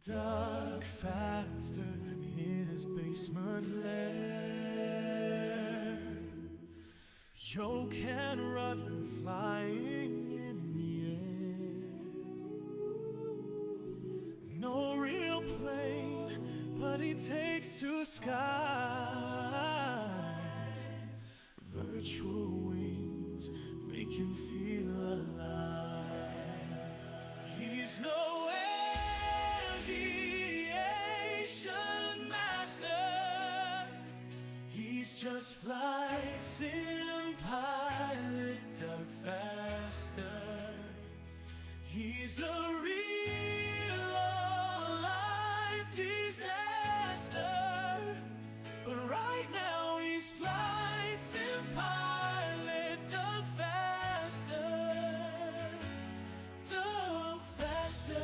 Dug faster in his basement lair. Yoke and rudder flying in the air. No real plane, but he takes to skies. Virtual wings make him feel alive. He's no aviation master. He's just flight sim pilot, dug faster. He's a real life disaster, but right now he's flight sim pilot, dug faster, dug faster.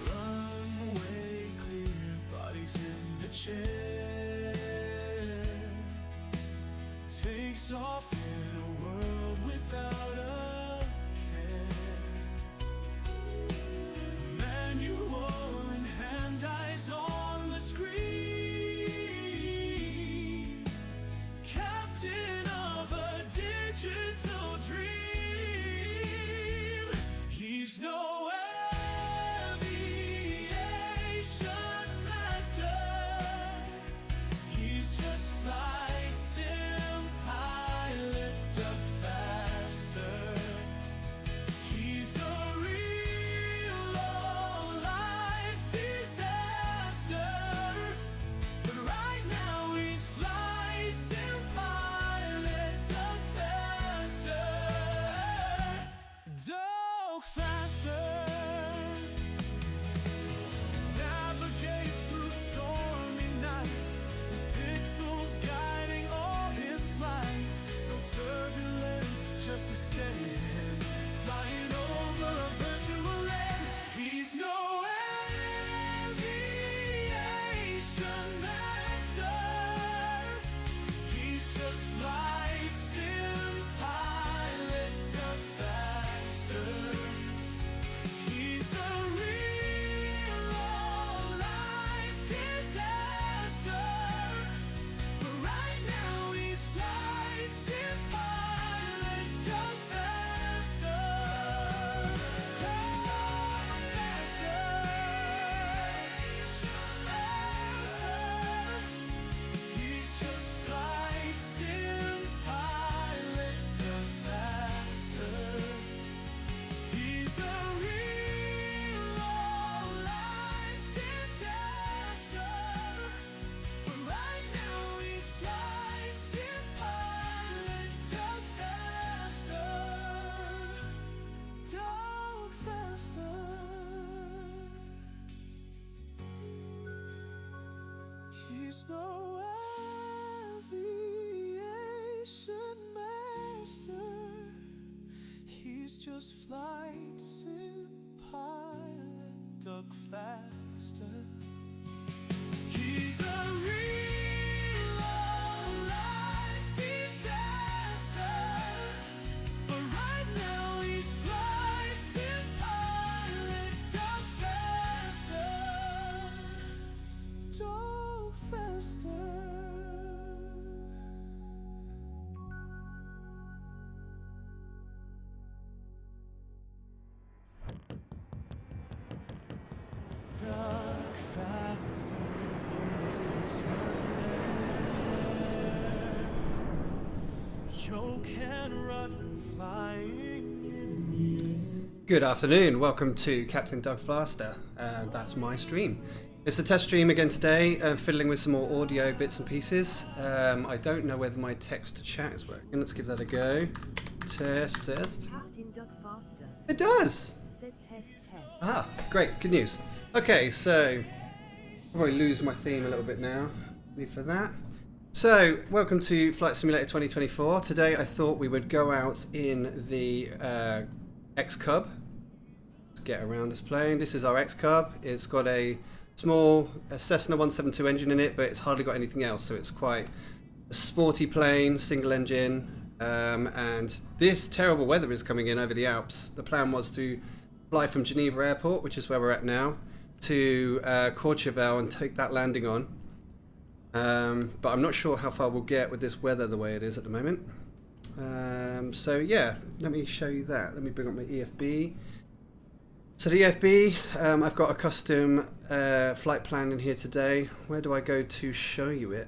Runway clear, bodies in the chair. Takes off in a world without a care. Manual and hand eyes on the screen. Captain of a digital dream. He's no aviation master. He's just flight sim pilot, dug faster. He's a real life disaster, but right now he's flight sim pilot, dug faster, dug faster. Navigates through stormy nights, pixels guiding all his flights. No turbulence, just a steady hand, flying over a virtual land. He's no aviation master. He's just flight sim pilot, dug faster. He's a real life disaster, but right now he's flight sim pilot, dug faster, dug faster. He's just flight sim pilot, dug faster. He's a real life disaster, but right now he's flight sim pilot, dug faster, dug faster. He's no aviation master. He's just flight sim pilot, dug faster. He's a real life disaster, but right now he's flight sim pilot, dug faster, dug faster. Dug faster in his basement lair. Yoke and rudder flying in the air. Good afternoon, welcome to Captain Doug Faster. That's my stream. It's a test stream again today, fiddling with some more audio bits and pieces. I don't know whether my text to chat is working. Let's give that a go. Test. Captain Doug Faster It does! says test. Ah, great, good news. Okay, so I'll probably lose my theme a little bit now. Leave for that. So, welcome to Flight Simulator 2024. Today I thought we would go out in the NXCub. Let's get around this plane. This is our NXCub. It's got a small Cessna 172 engine in it, but it's hardly got anything else, so it's quite a sporty plane, single engine. And this terrible weather is coming in over the Alps. The plan was to fly from Geneva Airport, which is where we're at now, to Courchevel and take that landing on. But I'm not sure how far we'll get with this weather the way it is at the moment. So yeah, let me show you that. Let me bring up my EFB. So the EFB, I've got a custom flight plan in here today. Where do I go to show you it?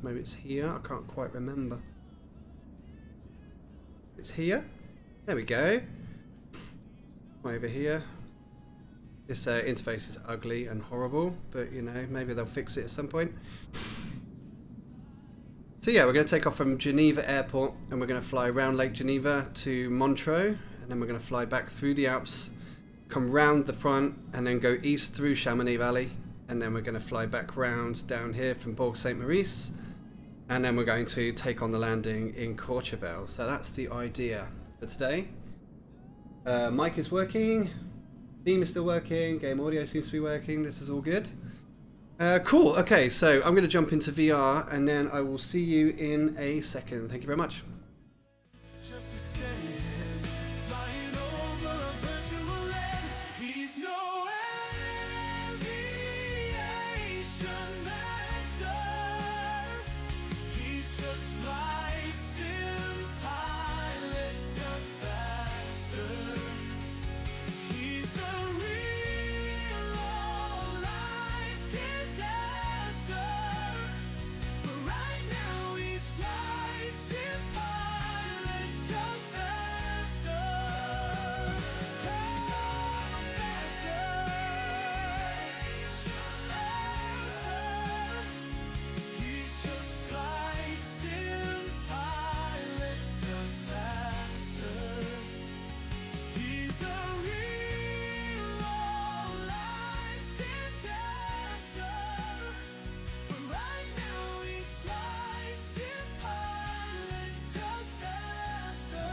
Maybe it's here, I can't quite remember. It's here? There we go. Over here. This interface is ugly and horrible, but you know, maybe they'll fix it at some point. So yeah, we're going to take off from Geneva Airport and we're going to fly around Lake Geneva to Montreux, and then we're going to fly back through the Alps, come round the front and then go east through Chamonix Valley, and then we're going to fly back round down here from Bourg Saint-Maurice, and then we're going to take on the landing in Courchevel. So that's the idea for today. Mic is working, theme is still working, game audio seems to be working, this is all good. Cool, okay, so I'm going to jump into VR and then I will see you in a second. Thank you very much. Just a stay flying over a virtual land. He's no aviation master. He's just flight sim pilot done faster. He's a real life disaster. But right now he's flight sim pilot done faster. He's just flight sim pilot done faster. He's a real life disaster. But right now he's flight sim pilot done faster.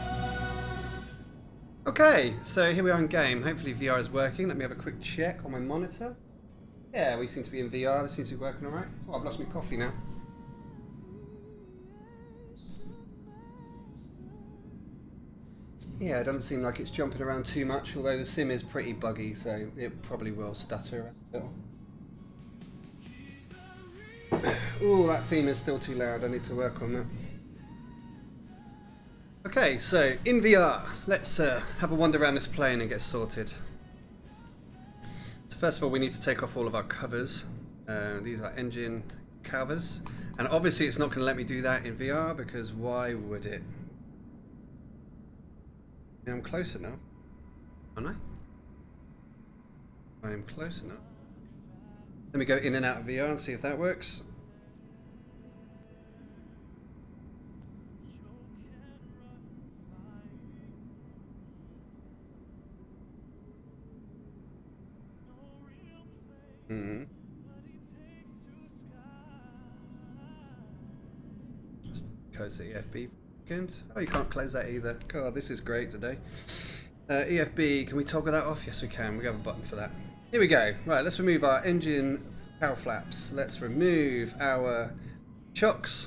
Okay, so here we are in game. Hopefully VR is working. Let me have a quick check on my monitor. Yeah, we seem to be in VR. This seems to be working alright. Oh, I've lost my coffee now. Yeah, it doesn't seem like it's jumping around too much, although the sim is pretty buggy, so it probably will stutter a little. Ooh, that theme is still too loud. I need to work on that. Okay, so in VR, let's have a wander around this plane and get sorted. So first of all, we need to take off all of our covers. These are engine covers, and obviously it's not going to let me do that in VR because why would it? I'm close enough, aren't I? I am close enough. Let me go in and out of VR and see if that works. Just close the EFB for a second. Oh, you can't close that either. God, this is great today. EFB, can we toggle that off? Yes, we can. We have a button for that. Here we go. Right, let's remove our engine power flaps. Let's remove our chocks.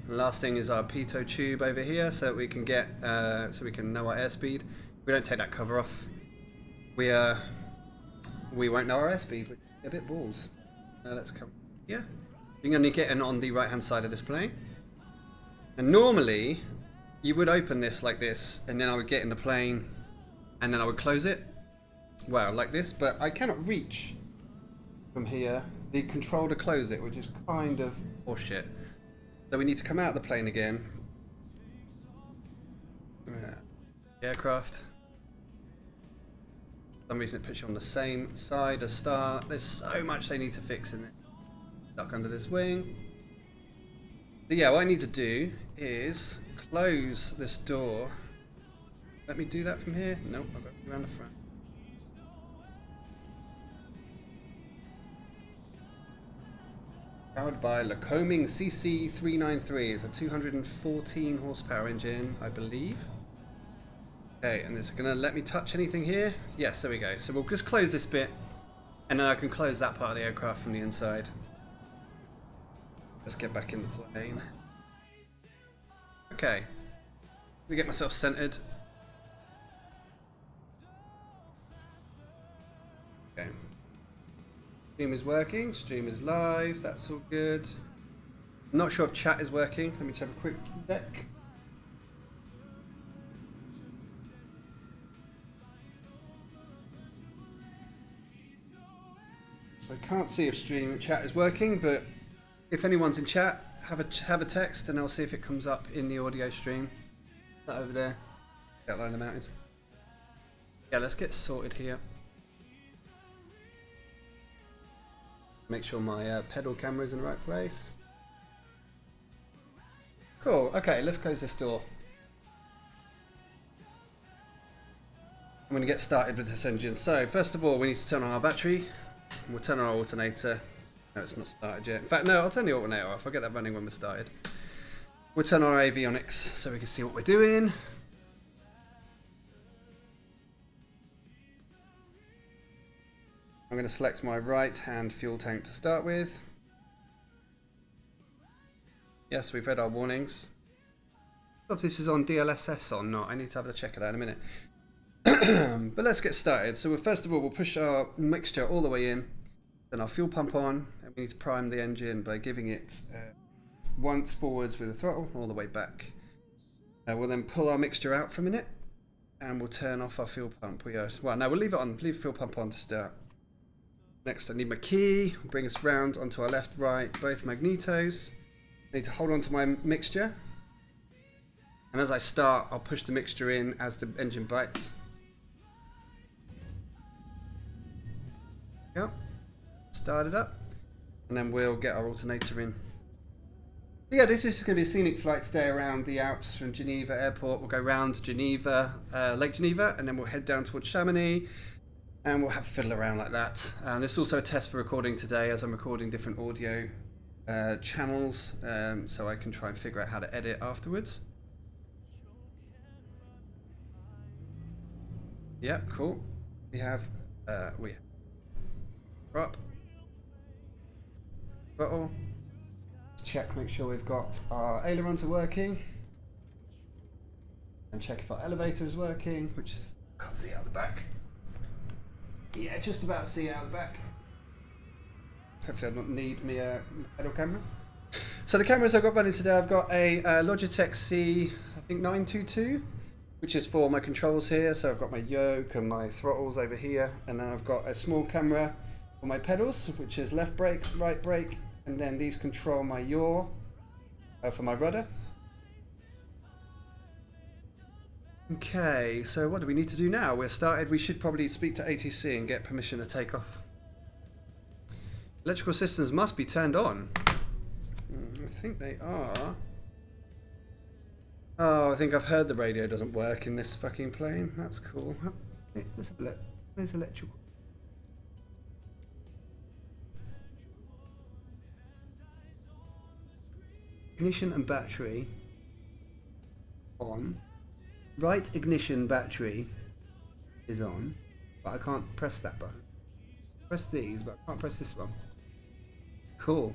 And last thing is our pitot tube over here, so that we can get, so we can know our airspeed. If we don't take that cover off, we won't know our airspeed. Which is a bit balls. Let's come. Yeah, you're going to get in on the right hand side of this plane. And normally, you would open this like this, and then I would get in the plane, and then I would close it. Well, like this, but I cannot reach from here the control to close it, which is kind of horseshit. So we need to come out of the plane again. Aircraft. For some reason it puts you on the same side as start. There's so much they need to fix in it. Duck under this wing. So yeah, what I need to do is close this door. Let me do that from here? Nope, I've got to go around the front. Powered by Lycoming CC393. It's a 214 horsepower engine, I believe. Okay, and it's going to let me touch anything here? Yes, there we go. So we'll just close this bit, and then I can close that part of the aircraft from the inside. Let's get back in the plane. Okay. Let me get myself centered. Stream is working. Stream is live. That's all good. I'm not sure if chat is working. Let me just have a quick check. So I can't see if stream chat is working, but if anyone's in chat, have a text and I'll see if it comes up in the audio stream. That over there. Outline of the mountains. Yeah, let's get sorted here. Make sure my pedal camera is in the right place. Cool. Okay, let's close this door. I'm going to get started with this engine. So first of all, we need to turn on our battery. We'll turn on our alternator. No, it's not started yet. In fact, no, I'll turn the alternator off. I'll get that running when we're started. We'll turn on our avionics so we can see what we're doing. I'm going to select my right-hand fuel tank to start with. Yes, we've read our warnings. I don't know if this is on DLSS or not. I need to have a check of that in a minute. But let's get started. So first of all, we'll push our mixture all the way in. Then our fuel pump on. And we need to prime the engine by giving it once forwards with the throttle, all the way back. We'll then pull our mixture out for a minute. And we'll turn off our fuel pump. Well, no, we'll leave it on. Leave the fuel pump on to start. Next, I need my key. Bring us round onto our left, right, both magnetos. I need to hold on to my mixture. And as I start, I'll push the mixture in as the engine bites. Yep. Start it up. And then we'll get our alternator in. Yeah, this is going to be a scenic flight today around the Alps from Geneva Airport. We'll go round Geneva, Lake Geneva, and then we'll head down towards Chamonix. And we'll have fiddle around like that. And this is also a test for recording today, as I'm recording different audio channels, so I can try and figure out how to edit afterwards. Yeah, cool. We have prop, throttle. Check, make sure we've got our ailerons are working, and check if our elevator is working, which is can't see out the back. Yeah, just about see out the back. Hopefully I don't need me pedal camera. So the cameras I've got running today, I've got a Logitech C, I think 922, which is for my controls here. So I've got my yoke and my throttles over here, and then I've got a small camera for my pedals, which is left brake, right brake, and then these control my yaw for my rudder. Okay, so what do we need to do now? We're started. We should probably speak to ATC and get permission to take off. Electrical systems must be turned on. I think they are. Oh, I think I've heard the radio doesn't work in this fucking plane. That's cool. Hey, let's have a look. Where's electrical? Ignition and battery on. Right ignition battery is on, but I can't press that button. Press these, but I can't press this one. Cool.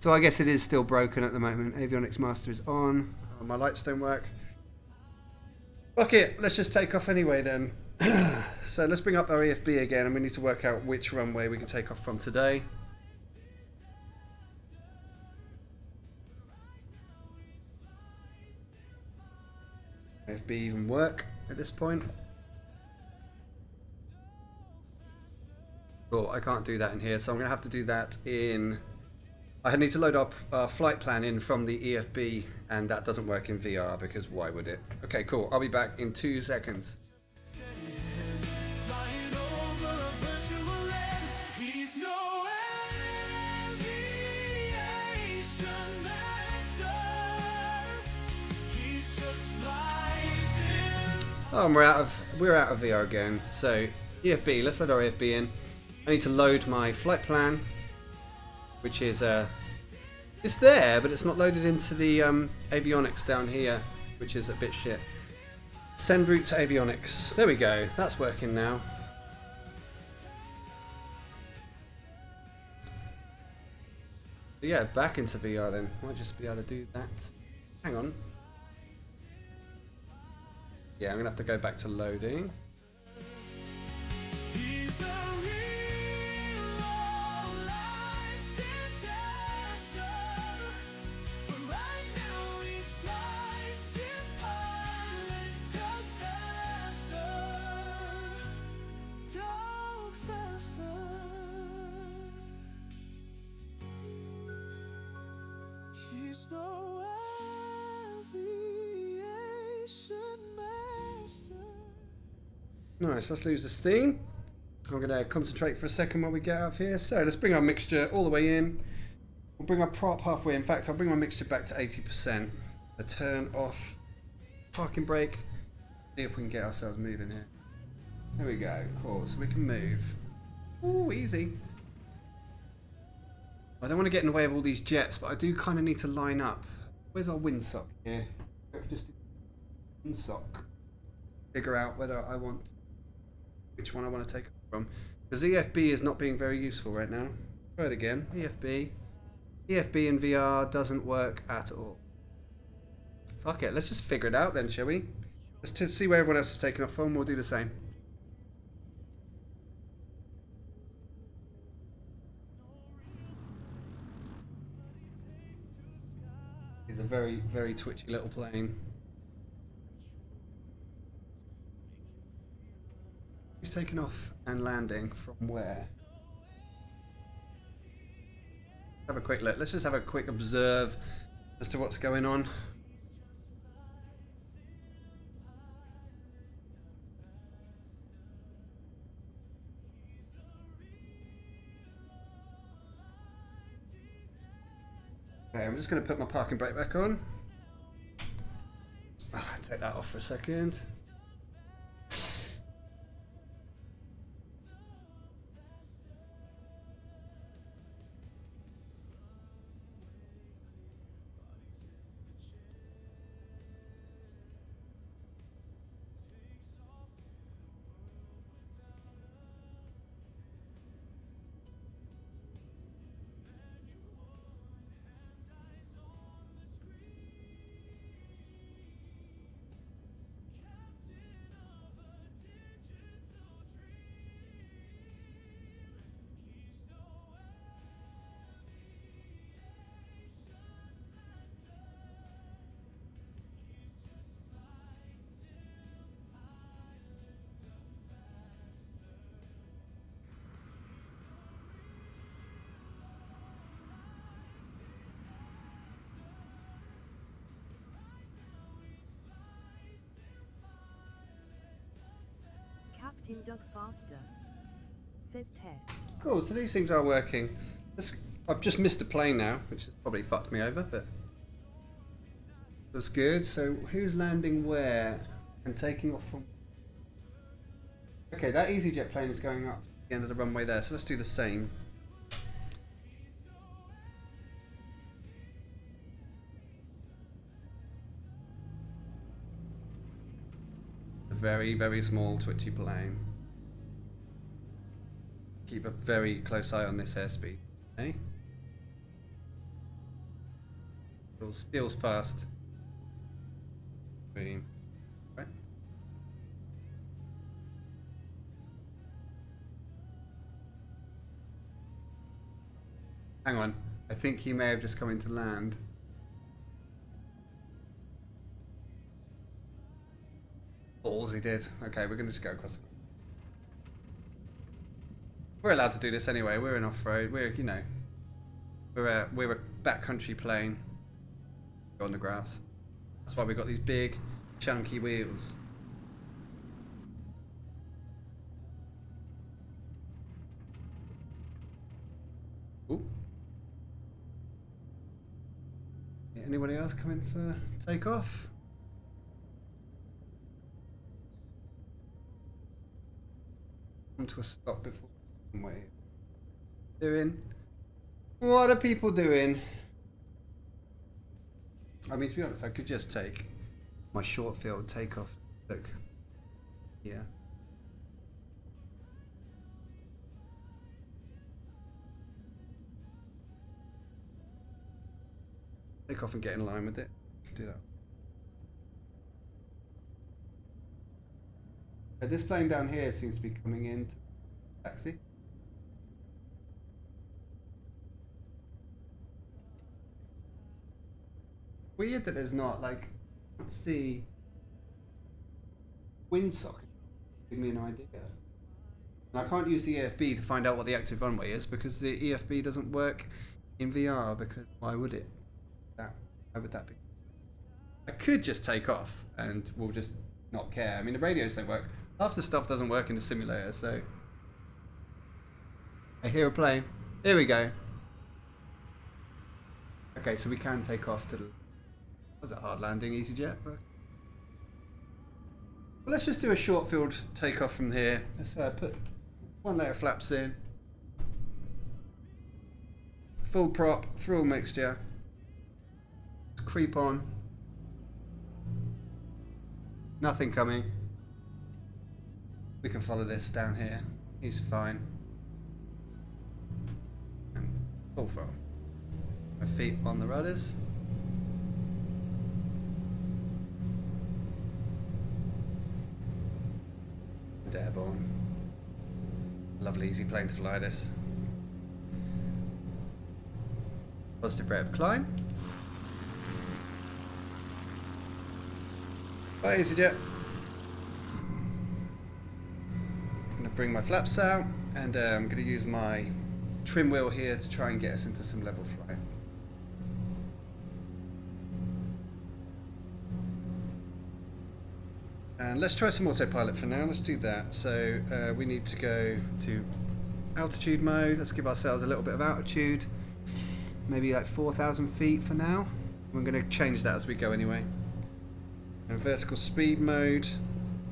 So I guess it is still broken at the moment. Avionics master is on. Oh, my lights don't work. Fuck it, let's just take off anyway then. So let's bring up our EFB again, and we need to work out which runway we can take off from today. EFB even work at this point? Cool, I can't do that in here, so I'm going to have to do that in... I need to load up our flight plan in from the EFB, and that doesn't work in VR, because why would it? Okay, cool, I'll be back in 2 seconds. Oh, and we're out of VR again. So EFB, let's load our EFB in. I need to load my flight plan, which is it's there, but it's not loaded into the avionics down here, which is a bit shit. Send route to avionics. There we go. That's working now. But yeah, back into VR then. Might just be able to do that. Hang on. Yeah, I'm going to have to go back to loading. He's a real no aviation master. Nice, let's lose this theme. I'm going to concentrate for a second while we get out of here. So let's bring our mixture all the way in. We'll bring our prop halfway. In fact, I'll bring my mixture back to 80%. A turn off parking brake. See if we can get ourselves moving here. There we go. Cool. So we can move. Ooh, easy. I don't want to get in the way of all these jets, but I do kind of need to line up. Where's our windsock here? Just do windsock. Figure out whether I want which one I want to take from. Because EFB is not being very useful right now. Try it again. EFB. EFB in VR doesn't work at all. Fuck it. Let's just figure it out then, shall we? Let's just see where everyone else is taking off from. We'll do the same. It's a very, very twitchy little plane. He's taking off and landing from where? Have a quick look. Let's just have a quick observe as to what's going on. Okay, I'm just going to put my parking brake back on. Take that off for a second. Captain Doug Faster says test. Cool, so these things are working. I've just missed a plane now, which has probably fucked me over, but that's good. So who's landing where and taking off from? Okay, that EasyJet plane is going up to the end of the runway there, so let's do the same. A very, very small twitchy plane. Keep a very close eye on this airspeed. Okay? Feels fast. Green. Right. Hang on. I think he may have just come into land. Balls, he did. Okay, we're going to just go across the... We're allowed to do this anyway. We're in off-road. We're, you know, we're a backcountry plane. Go on the grass. That's why we've got these big, chunky wheels. Ooh. Anybody else coming for takeoff? Come to a stop before. Wait. Doing? What are people doing? I mean, to be honest, I could just take my short field takeoff. Look. Yeah. Take off and get in line with it. Do that. This plane down here seems to be coming in to taxi. Weird that there's not, like, let's see, windsock. Give me an idea. And I can't use the EFB to find out what the active runway is because the EFB doesn't work in VR because why would it? That How would that be? I could just take off and we'll just not care. I mean, the radios don't work. Half the stuff doesn't work in the simulator, so... I hear a plane. Here we go. Okay, so we can take off to the... Was it hard landing, EasyJet? Well, let's just do a short field takeoff from here. Let's put one layer of flaps in. Full prop, through mixture. Let's creep on. Nothing coming. We can follow this down here. He's fine. And full throttle. My feet on the rudders. And airborne. Lovely easy plane to fly this. Positive rate of climb. Bye, EasyJet. I'm going to bring my flaps out, and I'm going to use my trim wheel here to try and get us into some level flight. And let's try some autopilot for now. Let's do that. So we need to go to altitude mode. Let's give ourselves a little bit of altitude. Maybe like 4,000 feet for now. We're going to change that as we go anyway. And vertical speed mode.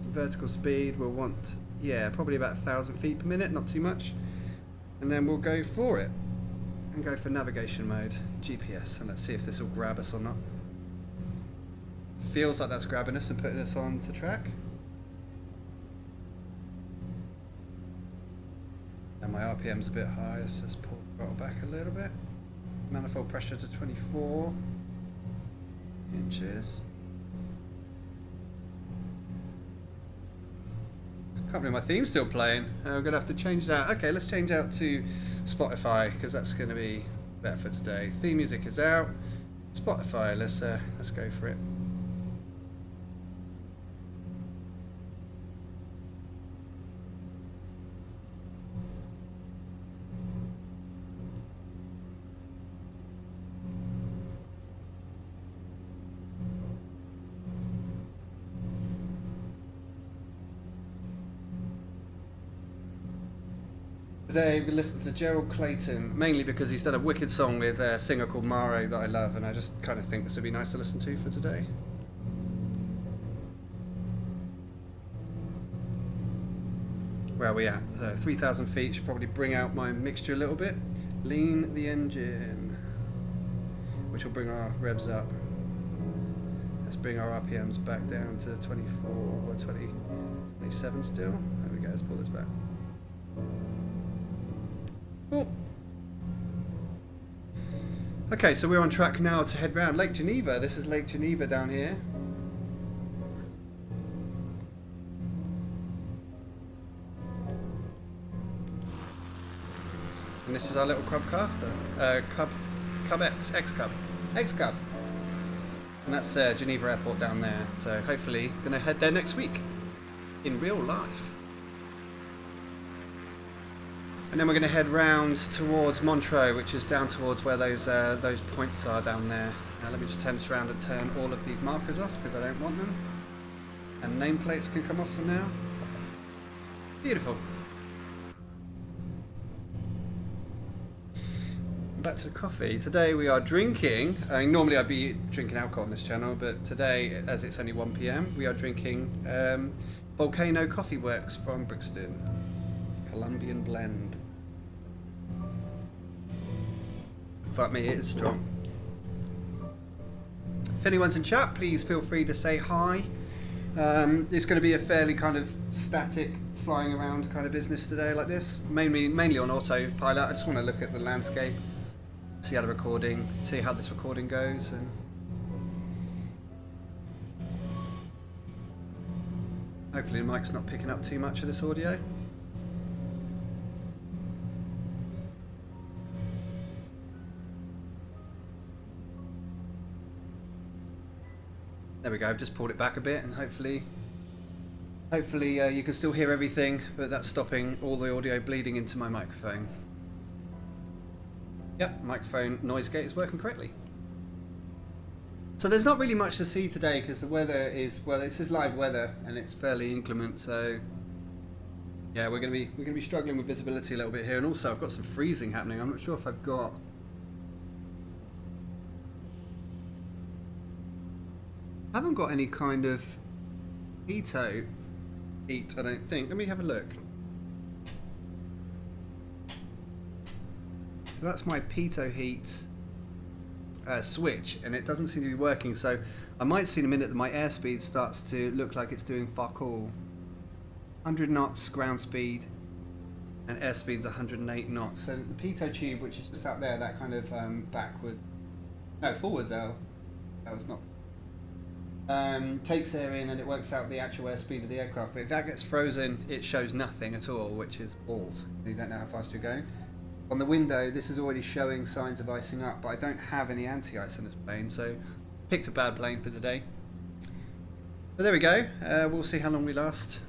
Vertical speed we'll want, yeah, probably about 1,000 feet per minute, not too much. And then we'll go for it. And go for navigation mode, GPS, and let's see if this will grab us or not. Feels like that's grabbing us and putting us on to track. And my RPM's a bit high, let's just pull the throttle back a little bit. Manifold pressure to 24 inches. Can't believe my theme's still playing. I'm going to have to change that. Okay, let's change out to Spotify because that's going to be better for today. Theme music is out. Spotify, let's go for it. Today we listened to Gerald Clayton, mainly because he's done a wicked song with a singer called Maro that I love, and I just kind of think this would be nice to listen to for today. Where are we at? So 3,000 feet, should probably bring out my mixture a little bit. Lean the engine, which will bring our revs up. Let's bring our RPMs back down to 24 or 20, 27 still. There we go, let's pull this back. Cool. Okay, so we're on track now to head round Lake Geneva. This is Lake Geneva down here. And this is our little crafter. Cub X-Cub. And that's Geneva Airport down there. So hopefully going to head there next week in real life. And then we're going to head round towards Montreux, which is down towards where those points are down there. Now let me just turn this around and turn all of these markers off because I don't want them. And nameplates can come off for now. Beautiful. Back to the coffee. Today we are drinking, normally I'd be drinking alcohol on this channel, but today, as it's only 1 PM, we are drinking Volcano Coffee Works from Brixton. Colombian blend. Fuck me, it is strong. If anyone's in chat, please feel free to say hi. It's going to be a fairly kind of static, flying around kind of business today like this. Mainly on autopilot. I just want to look at the landscape, see how this recording goes, and hopefully the mic's not picking up too much of this audio. There we go, I've just pulled it back a bit, and hopefully you can still hear everything, but that's stopping all the audio bleeding into my microphone. Yep, microphone noise gate is working correctly. So there's not really much to see today because the weather is, well, this is live weather and it's fairly inclement. So yeah, we're gonna be struggling with visibility a little bit here, and also I've got some freezing happening. I'm not sure if I've got. I haven't got any kind of heat, I don't think. Let me have a look. So that's my pitot heat switch, and it doesn't seem to be working. So I might see in a minute that my airspeed starts to look like it's doing fuck all. 100 knots ground speed, and airspeed's 108 knots. So the pitot tube, which is just out there, that kind of forwards though. That was not. Takes air in and it works out the actual airspeed of the aircraft. But if that gets frozen, it shows nothing at all, which is balls. You don't know how fast you're going. On the window, this is already showing signs of icing up, but I don't have any anti-ice in this plane, so picked a bad plane for today. But there we go. We'll see how long we last.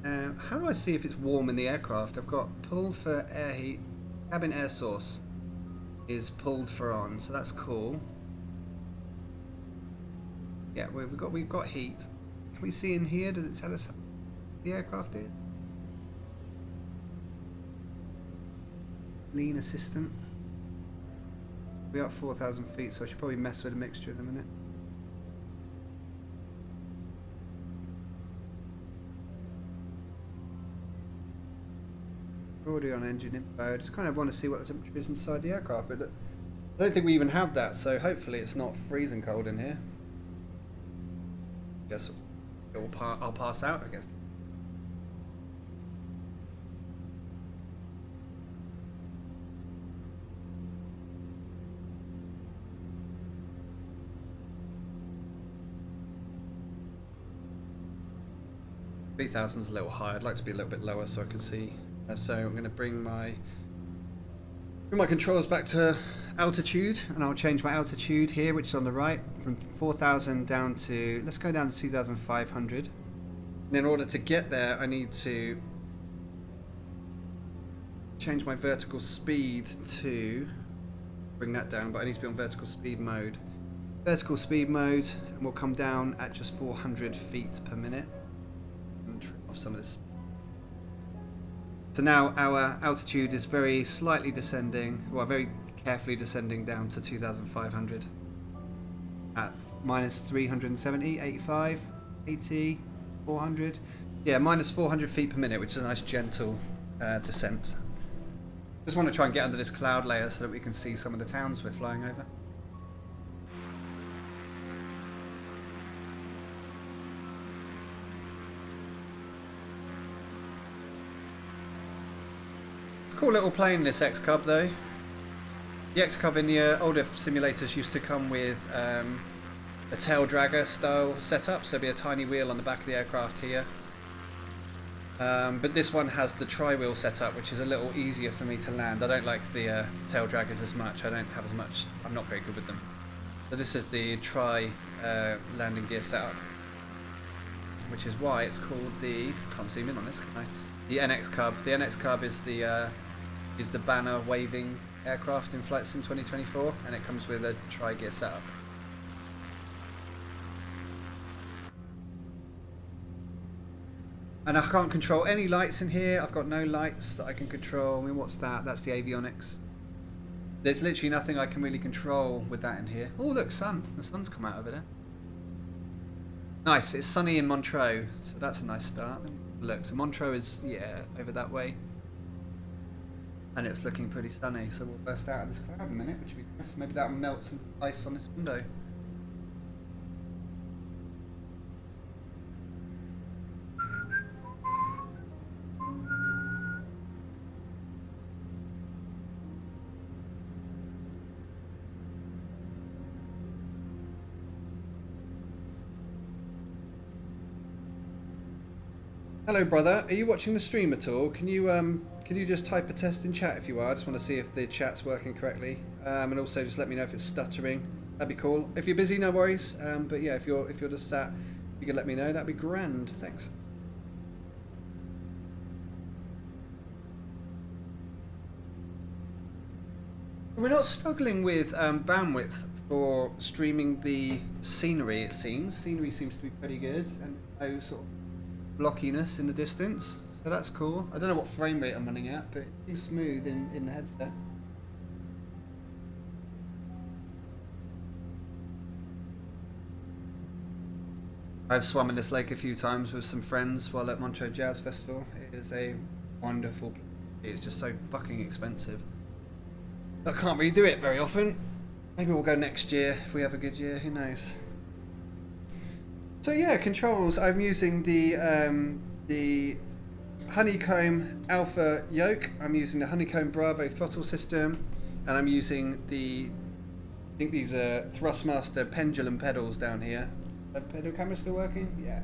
How do I see if it's warm in the aircraft? I've got pulled for air heat. Cabin air source is pulled for on, so that's cool. Yeah, we've got heat. Can we see in here? Does it tell us how the aircraft is? Lean assistant. We're up 4,000 feet, so I should probably mess with a mixture in a minute. We're already on engine info. I just kind of want to see what the temperature is inside the aircraft, but I don't think we even have that, so hopefully it's not freezing cold in here. Guess I'll pass out, I guess. $3,000's a little high. I'd like to be a little bit lower so I can see. So I'm going to bring my controls back to altitude, and I'll change my altitude here, which is on the right, from 4,000 down to, let's go down to 2,500. And in order to get there, I need to change my vertical speed to bring that down, but I need to be on vertical speed mode. Vertical speed mode, and we'll come down at just 400 feet per minute and trim off some of this. So now our altitude is very slightly descending, well, very carefully descending down to 2,500 at minus 370, 85, 80, 400. Yeah, minus 400 feet per minute, which is a nice gentle descent. Just want to try and get under this cloud layer so that we can see some of the towns we're flying over. Cool little plane, this NXCub though. The NXCub in the older simulators used to come with a tail dragger style setup, so there'd be a tiny wheel on the back of the aircraft here. But this one has the tri-wheel setup, which is a little easier for me to land. I don't like the tail draggers as much. I don't have as much. I'm not very good with them. So this is the landing gear setup, which is why it's called the. Can't zoom in on this, can I? The NXCub. The NXCub is the banner waving aircraft in Flight Sim 2024, and it comes with a tri-gear setup. And I can't control any lights in here. I've got no lights that I can control. I mean, what's that? That's the avionics. There's literally nothing I can really control with that in here. Oh, look, sun. The sun's come out over there. Nice. It's sunny in Montreux, so that's a nice start. Look, so Montreux is, yeah, over that way. And it's looking pretty sunny, so we'll burst out of this cloud in a minute, which would be nice. Maybe that will melt some ice on this window. Hello, brother. Are you watching the stream at all? Can you just type a test in chat if you are? I just want to see if the chat's working correctly, and also just let me know if it's stuttering. That'd be cool. If you're busy, no worries. But yeah, if you're just sat, you can let me know. That'd be grand. Thanks. We're not struggling with bandwidth for streaming the scenery, it seems. Scenery seems to be pretty good and no sort of blockiness in the distance. So that's cool. I don't know what frame rate I'm running at, but it seems smooth in the headset. I've swum in this lake a few times with some friends while at Montreux Jazz Festival. It is a wonderful place. It's just so fucking expensive. I can't really do it very often. Maybe we'll go next year if we have a good year, who knows. So yeah, controls. I'm using the Honeycomb Alpha yoke. I'm using the Honeycomb Bravo throttle system, and I'm using the, I think these are Thrustmaster pendulum pedals down here. The pedal camera still working? Yeah.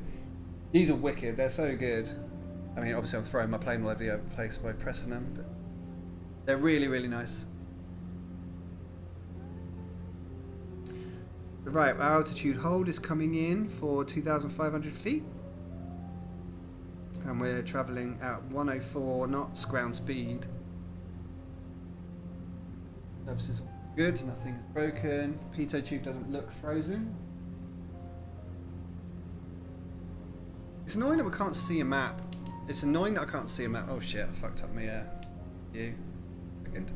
These are wicked. They're so good. I mean, obviously I'm throwing my plane all over the place by pressing them, but they're really, really nice. Right, our altitude hold is coming in for 2,500 feet. And we're travelling at 104 knots ground speed. Services are good, nothing is broken. Pitot tube doesn't look frozen. It's annoying that we can't see a map. It's annoying that I can't see a map. Oh shit, I fucked up my view. Second.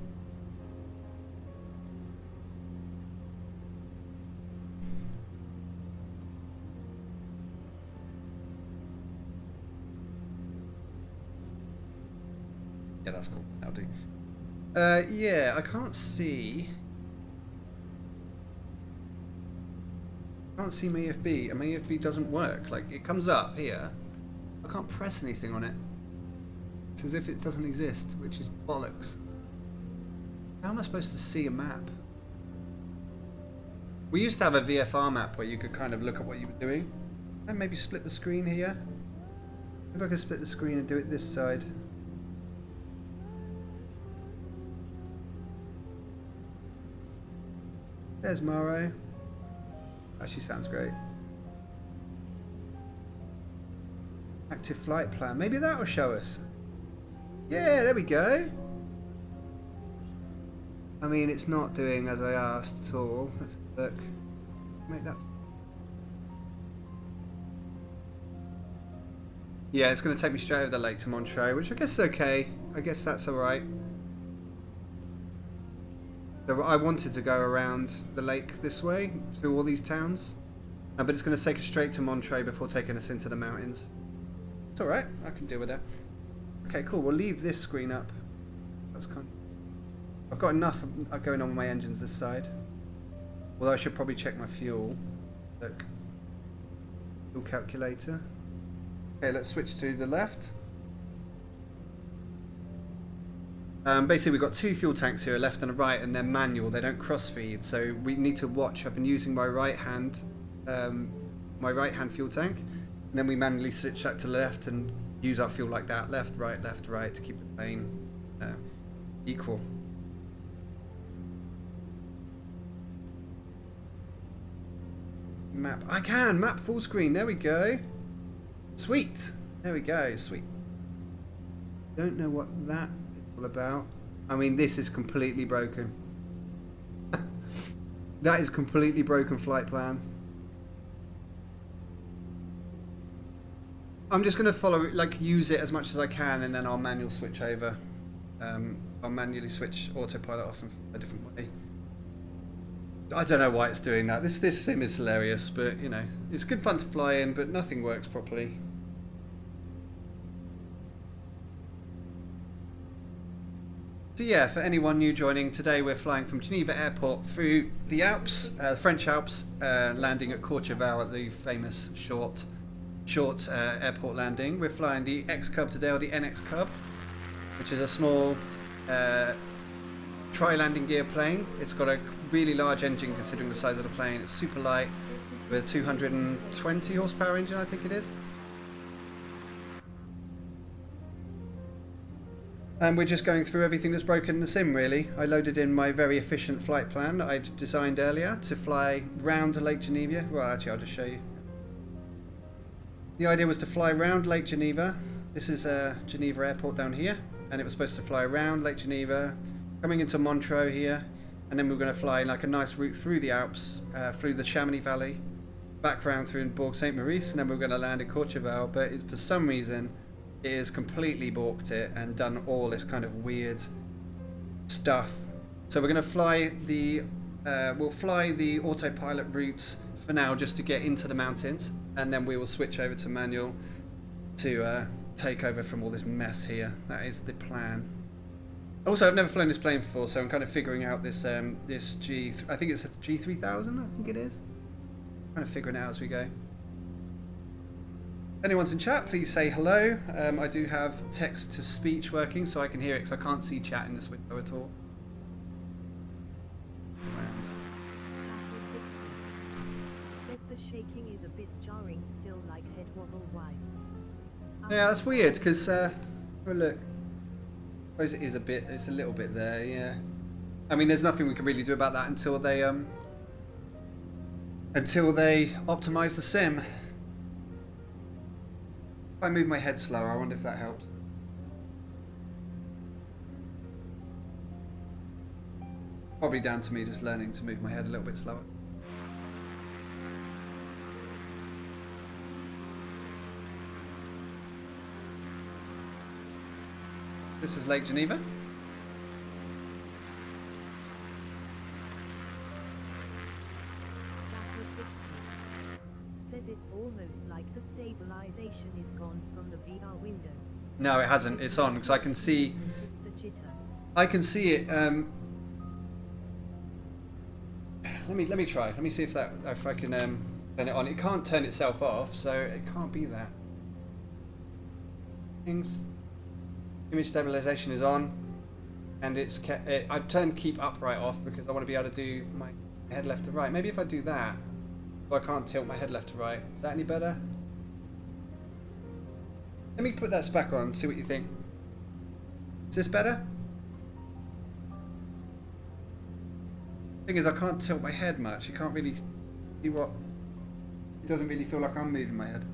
Yeah, that's cool. That'll do. Yeah, I can't see. Can't see my EFB, and my EFB doesn't work. Like, it comes up here. I can't press anything on it. It's as if it doesn't exist, which is bollocks. How am I supposed to see a map? We used to have a VFR map where you could kind of look at what you were doing. And maybe split the screen here. Maybe I could split the screen and do it this side. There's Maro. Actually sounds great. Active flight plan. Maybe that will show us. Yeah, there we go. I mean, it's not doing as I asked at all. Let's look. Make that. Yeah, it's going to take me straight over the lake to Montreux, which I guess is okay. I guess that's alright. So I wanted to go around the lake this way, through all these towns. But it's going to take us straight to Montreux before taking us into the mountains. It's alright, I can deal with that. Okay, cool, we'll leave this screen up. That's kind of... I've got enough going on with my engines this side. Although I should probably check my fuel. Look. Fuel calculator. Okay, let's switch to the left. Basically we've got two fuel tanks here, a left and a right, and they're manual, they don't cross feed, so we need to watch. I've been using my right hand fuel tank, and then we manually switch that to left and use our fuel like that, left, right, to keep the plane equal. Map, I can, map full screen, there we go. Sweet, there we go, sweet. Don't know what that all about. I mean, this is completely broken. That is completely broken flight plan. I'm just going to follow it, like use it as much as I can, and then I'll manual switch over. I'll manually switch autopilot off in a different way. I don't know why it's doing that. This sim is hilarious, but you know, it's good fun to fly in, but nothing works properly. So yeah, for anyone new joining, today we're flying from Geneva Airport through the Alps, French Alps, landing at Courchevel at the famous short airport landing. We're flying the NXCub today, or the NXCub, which is a small tri-landing gear plane. It's got a really large engine considering the size of the plane. It's super light with a 220 horsepower engine, I think it is. And we're just going through everything that's broken in the sim, really. I loaded in my very efficient flight plan that I'd designed earlier to fly round Lake Geneva. Well, actually, I'll just show you. The idea was to fly round Lake Geneva. This is Geneva Airport down here. And it was supposed to fly around Lake Geneva, coming into Montreux here, and then we're going to fly like a nice route through the Alps, through the Chamonix Valley, back round through Bourg Saint Maurice, and then we're going to land in Courchevel. But for some reason, it has completely balked it and done all this kind of weird stuff. So we're going to fly the we'll fly the autopilot route for now, just to get into the mountains, and then we will switch over to manual to take over from all this mess here. That is the plan. Also, I've never flown this plane before, so I'm kind of figuring out this this I think it's a G3000. I think it is. Kind of figuring it out as we go. Anyone's in chat, please say hello. I do have text to speech working, so I can hear it, because I can't see chat in this window at all. Says the shaking is a bit jarring still, like head wobble wise. Yeah, that's weird, because oh look, I suppose it is a bit, it's a little bit there, yeah. I mean, there's nothing we can really do about that until they optimize the sim. If I move my head slower, I wonder if that helps. Probably down to me just learning to move my head a little bit slower. This is Lake Geneva. Says it's almost like the stabilization is gone from the VR window. No, it hasn't. It's on, because I can see. It's the jitter. I can see it. Let me try. Let me see if I can turn it on. It can't turn itself off, so it can't be that. Things. Image stabilization is on, and it's kept. I've turned keep upright off because I want to be able to do my head left to right. Maybe if I do that, so I can't tilt my head left to right. Is that any better? Let me put that back on. See what you think. Is this better? Thing is, I can't tilt my head much. You can't really see what. It doesn't really feel like I'm moving my head.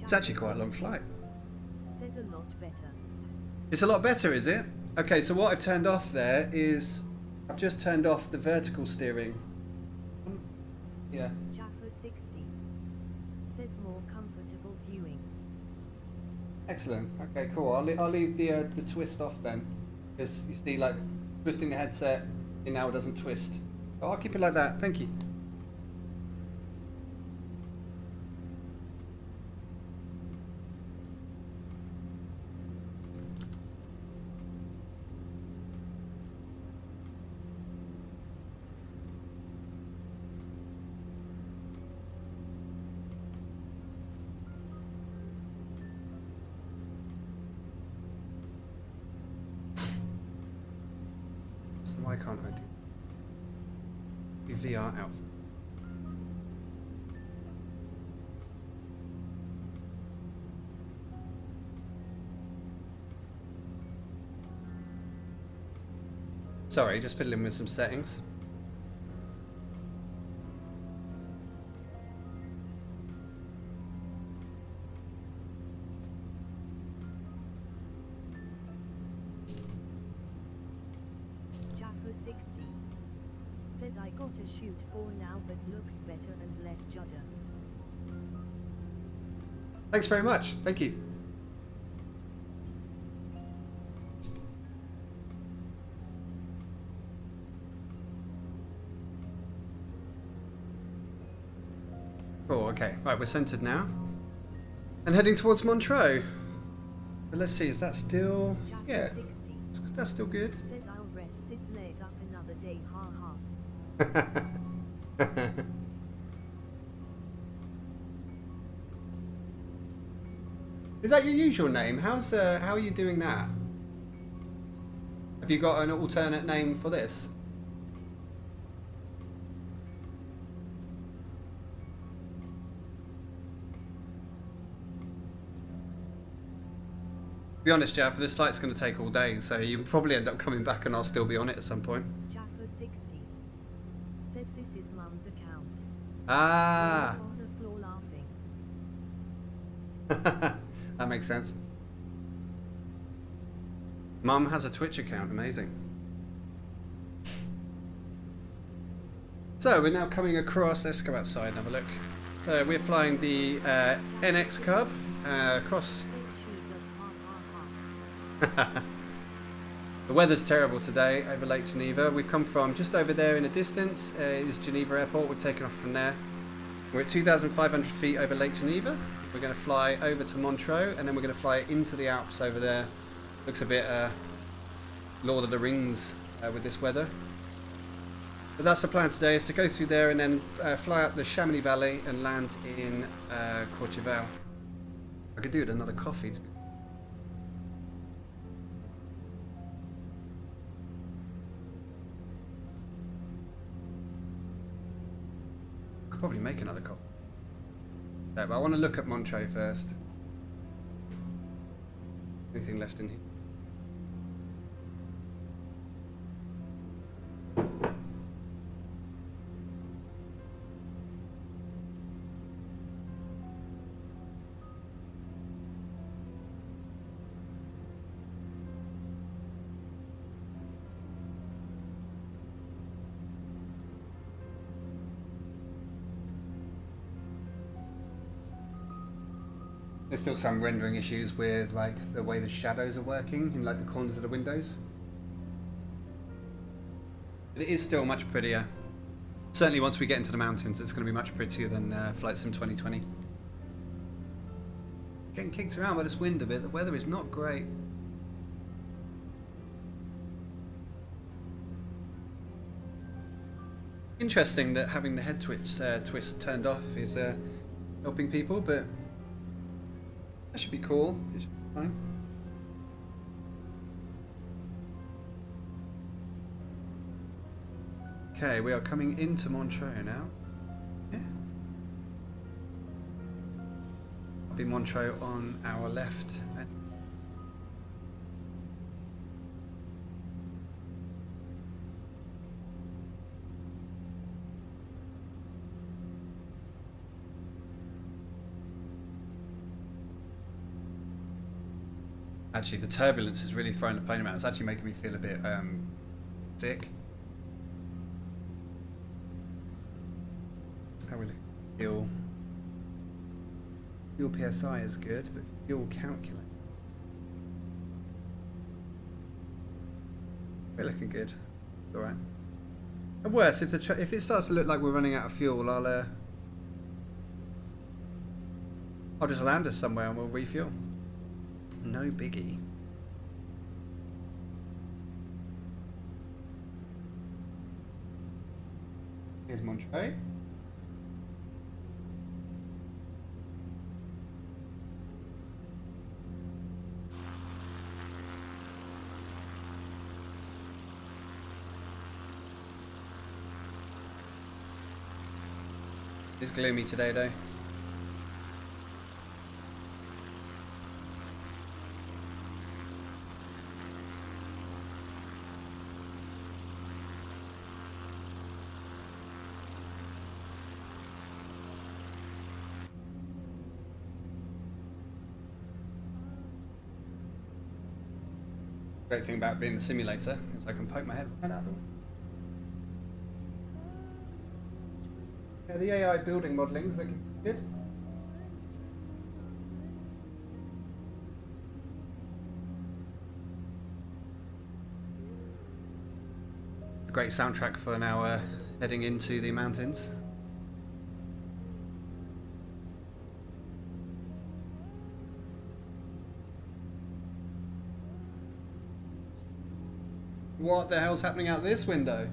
It's actually quite a long flight. Says a lot better. It's a lot better, is it? Okay, so what I've turned off there is I've just turned off the vertical steering. Yeah. Jaffa 60 says more comfortable viewing. Excellent. Okay, cool. I'll leave the twist off then, because you see, like, twisting the headset, it now doesn't twist. So I'll keep it like that. Thank you. Why can't I do VR outfit? Sorry, just fiddling with some settings. Jaffa 60 says I got a shoot for now, but looks better and less judder. Thanks very much. Thank you. Cool, okay. Right, we're centered now. And heading towards Montreux. But let's see, is that still... Jaffa Yeah, 60 that's still good. says I'll rest this leg up another day, ha ha. Is that your usual name? How are you doing that? Have you got an alternate name for this? To be honest, Jeff, this flight's going to take all day, so you probably end up coming back and I'll still be on it at some point. Jaffa 60 says this is Mum's account. Ah, On the floor laughing. that makes sense. Mum has a Twitch account, amazing. So we're now coming across, let's go outside and have a look. So we're flying the NXCub across. Says she does ha ha ha. The weather's terrible today over Lake Geneva. We've come from just over there in a distance is Geneva Airport. We've taken off from there. We're at 2,500 feet over Lake Geneva. We're going to fly over to Montreux and then we're going to fly into the Alps over there. Looks a bit Lord of the Rings with this weather. But that's the plan today, is to go through there and then fly up the Chamonix Valley and land in Courchevel. I could do it with another coffee. Could probably make another coffee. Yeah, but I want to look at Montreux first. Anything left in here? There's still some rendering issues with like the way the shadows are working in like the corners of the windows. But it is still much prettier. Certainly once we get into the mountains it's going to be much prettier than Flight Sim 2020. Getting kicked around by this wind a bit, the weather is not great. Interesting that having the head twist turned off is helping people, but that should be cool. It should be fine. Okay, we are coming into Montreux now. Yeah. I'll be Montreux on our left. Actually, the turbulence is really throwing the plane around. It's actually making me feel a bit sick. How we look at fuel. Fuel PSI is good, but fuel calculate. We're looking good. All right. At worst, if it starts to look like we're running out of fuel, I'll just land us somewhere and we'll refuel. No biggie. Here's Montreux. It's gloomy today though. Great thing about being the simulator is I can poke my head right out the window. Yeah, the AI building modeling's looking good. A great soundtrack for now heading into the mountains. What the hell's happening out this window?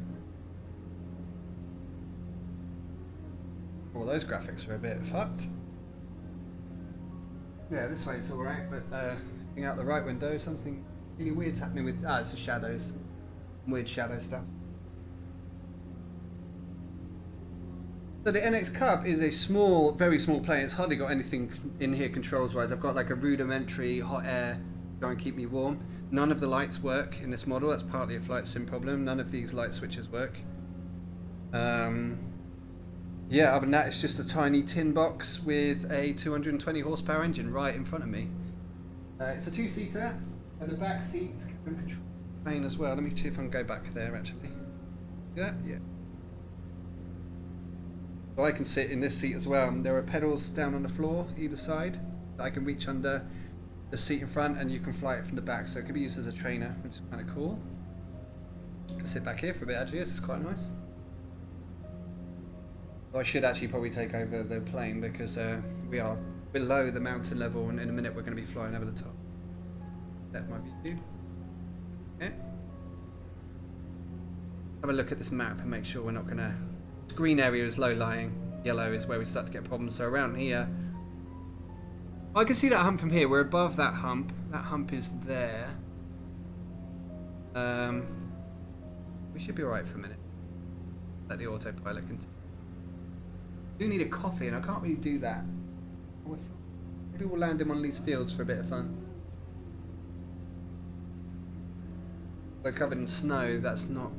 Well, those graphics are a bit fucked. Yeah, this way it's alright, but looking out the right window, something really weird's happening with... it's the shadows. Weird shadow stuff. So the NXCub is a small, very small plane. It's hardly got anything in here controls-wise. I've got like a rudimentary hot air try and keep me warm. None of the lights work in this model. That's partly a flight sim problem. None of these light switches work. Yeah, other than that, it's just a tiny tin box with a 220 horsepower engine right in front of me. It's a two-seater, and the back seat can control the plane as well. Let me see if I can go back there, actually. Yeah, yeah. So I can sit in this seat as well. There are pedals down on the floor, either side, that I can reach under the seat in front, and you can fly it from the back. So it can be used as a trainer, which is kind of cool. I can sit back here for a bit, actually. This is quite nice. I should actually probably take over the plane because we are below the mountain level, and in a minute we're going to be flying over the top. That's my view. Okay. Have a look at this map and make sure we're not going to... Green area is low lying, yellow is where we start to get problems. So around here, I can see that hump from here. We're above that hump. That hump is there. We should be alright for a minute. Let the autopilot continue. I do need a coffee, and I can't really do that. Maybe we'll land in one of these fields for a bit of fun. They're covered in snow, that's not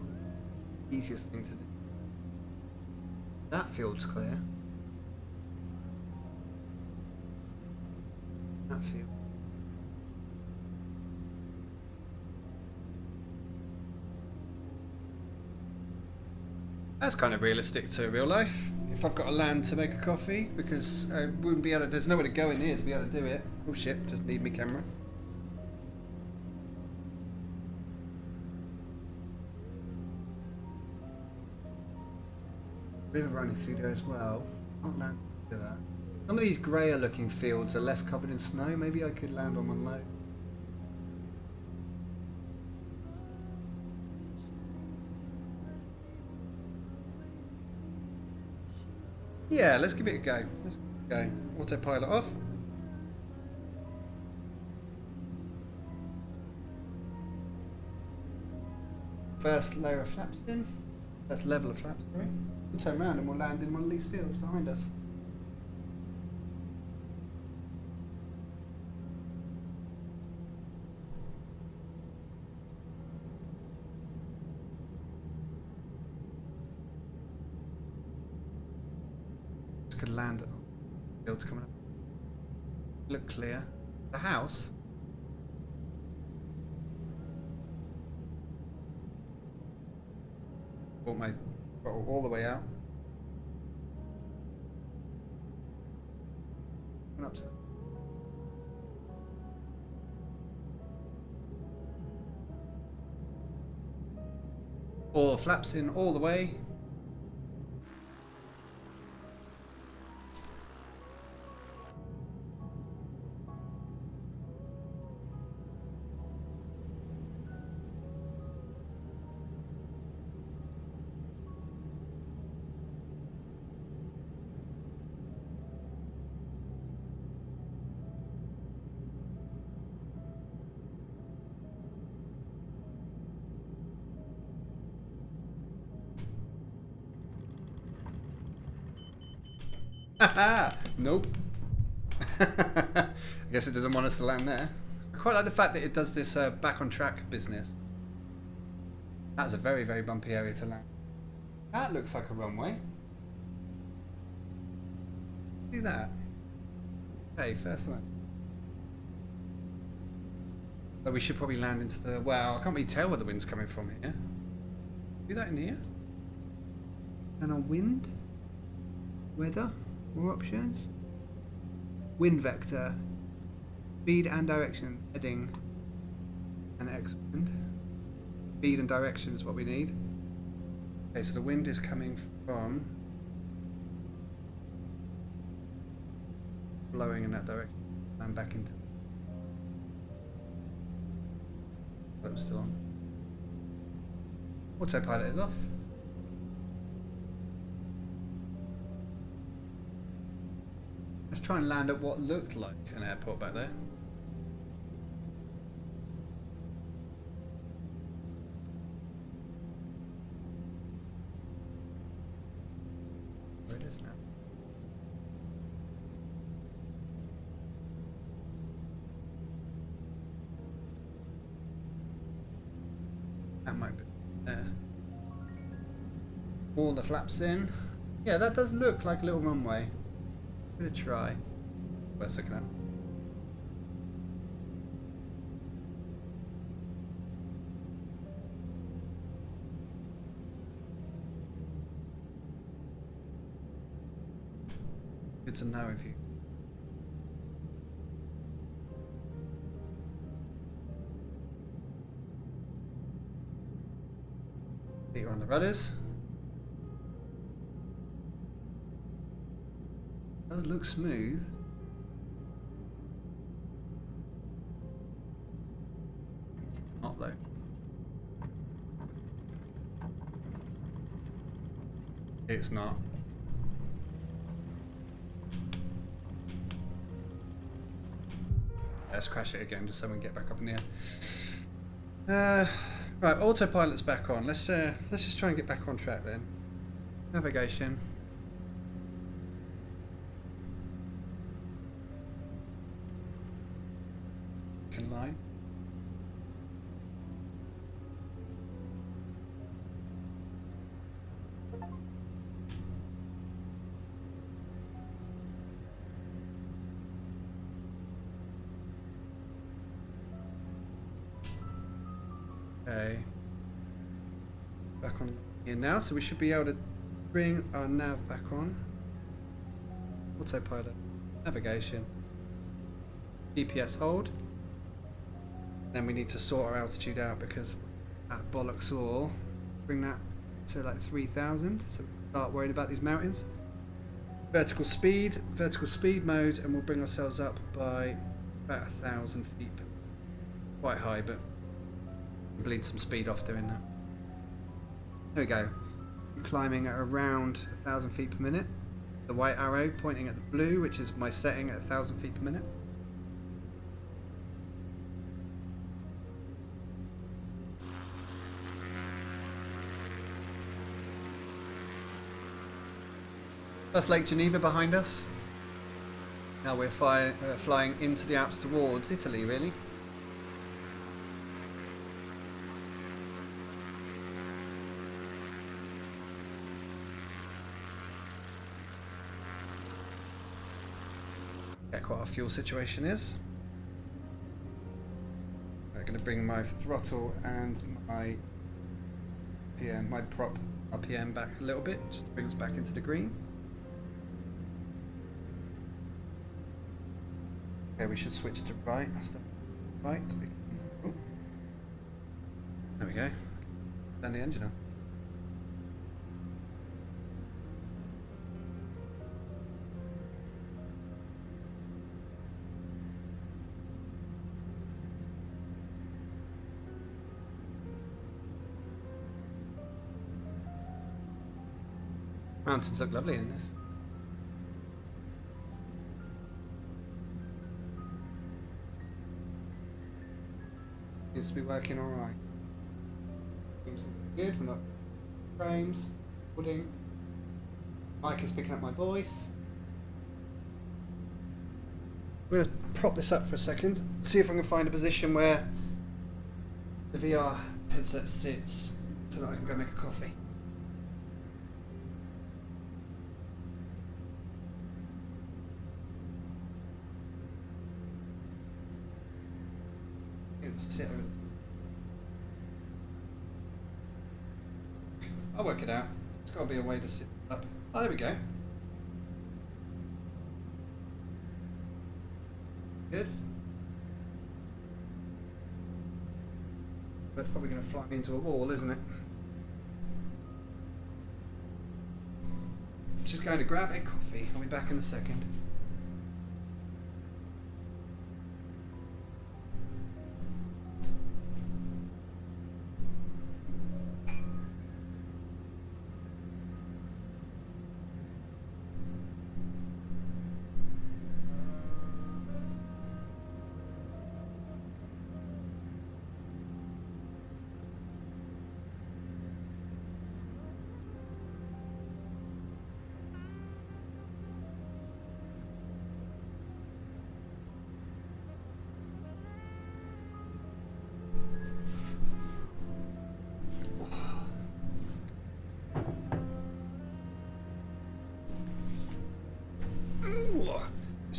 the easiest thing to do. That field's clear. That field. That's kind of realistic to real life. If I've got to land to make a coffee, because I wouldn't be able to, there's nowhere to go in here to be able to do it. Oh shit, just need my camera. River running through there as well. Can't land to do that. Some of these greyer looking fields are less covered in snow. Maybe I could land on one low. Yeah, let's give it a go. Let's go. Autopilot off. First layer of flaps in. First level of flaps, sorry. We'll turn around and we'll land in one of these fields behind us. Could land. Fields coming up. Look clear. The house. Brought my bottle all the way out. And up. All flaps in all the way. Nope. I guess it doesn't want us to land there. I quite like the fact that it does this back on track business. That's a very, very bumpy area to land. That looks like a runway. Do that. Okay, first land. But we should probably land into the... Wow, I can't really tell where the wind's coming from here. Do that in here. And on wind. Weather. More options. Wind vector. Speed and direction. Heading. And X wind. Speed and direction is what we need. Okay, so the wind is coming from... blowing in that direction. And back into... But I'm still on. Autopilot is off. Let's try and land at what looked like an airport back there. Where it is now. That might be there. All the flaps in. Yeah, that does look like a little runway. Give it a try. Worth looking at. Good to know if you. Feet are on the rudders. Does look smooth. Not though. It's not. Let's crash it again just so we can get back up in the air. Right, autopilot's back on. Let's just try and get back on track then. Navigation. Line. Okay. Back on here now, so we should be able to bring our nav back on. Autopilot. Navigation. GPS hold. Then we need to sort our altitude out because at bollocks all. Bring that to like 3,000, so we start worrying about these mountains. Vertical speed mode, and we'll bring ourselves up by about 1,000 feet. Quite high, but bleed some speed off doing that. There we go. I'm climbing at around 1,000 feet per minute. The white arrow pointing at the blue, which is my setting at 1,000 feet per minute. That's Lake Geneva behind us. Now we're flying into the Alps towards Italy, really. Check what our fuel situation is. I'm going to bring my throttle and my PM, my prop RPM back a little bit, just to bring us back into the green. Okay, we should switch to right. Right. Oh. There we go. Turn the engine on. Mountains look lovely in this. Seems to be working alright. Seems good. We're not frames, pudding. Mic is picking up my voice. I'm going to prop this up for a second, see if I can find a position where the VR headset sits so that I can go make a coffee. Sit over the... I'll work it out. There's got to be a way to sit up. Oh, there we go. Good. But probably going to fly me into a wall, isn't it? Just going to grab a coffee. I'll be back in a second.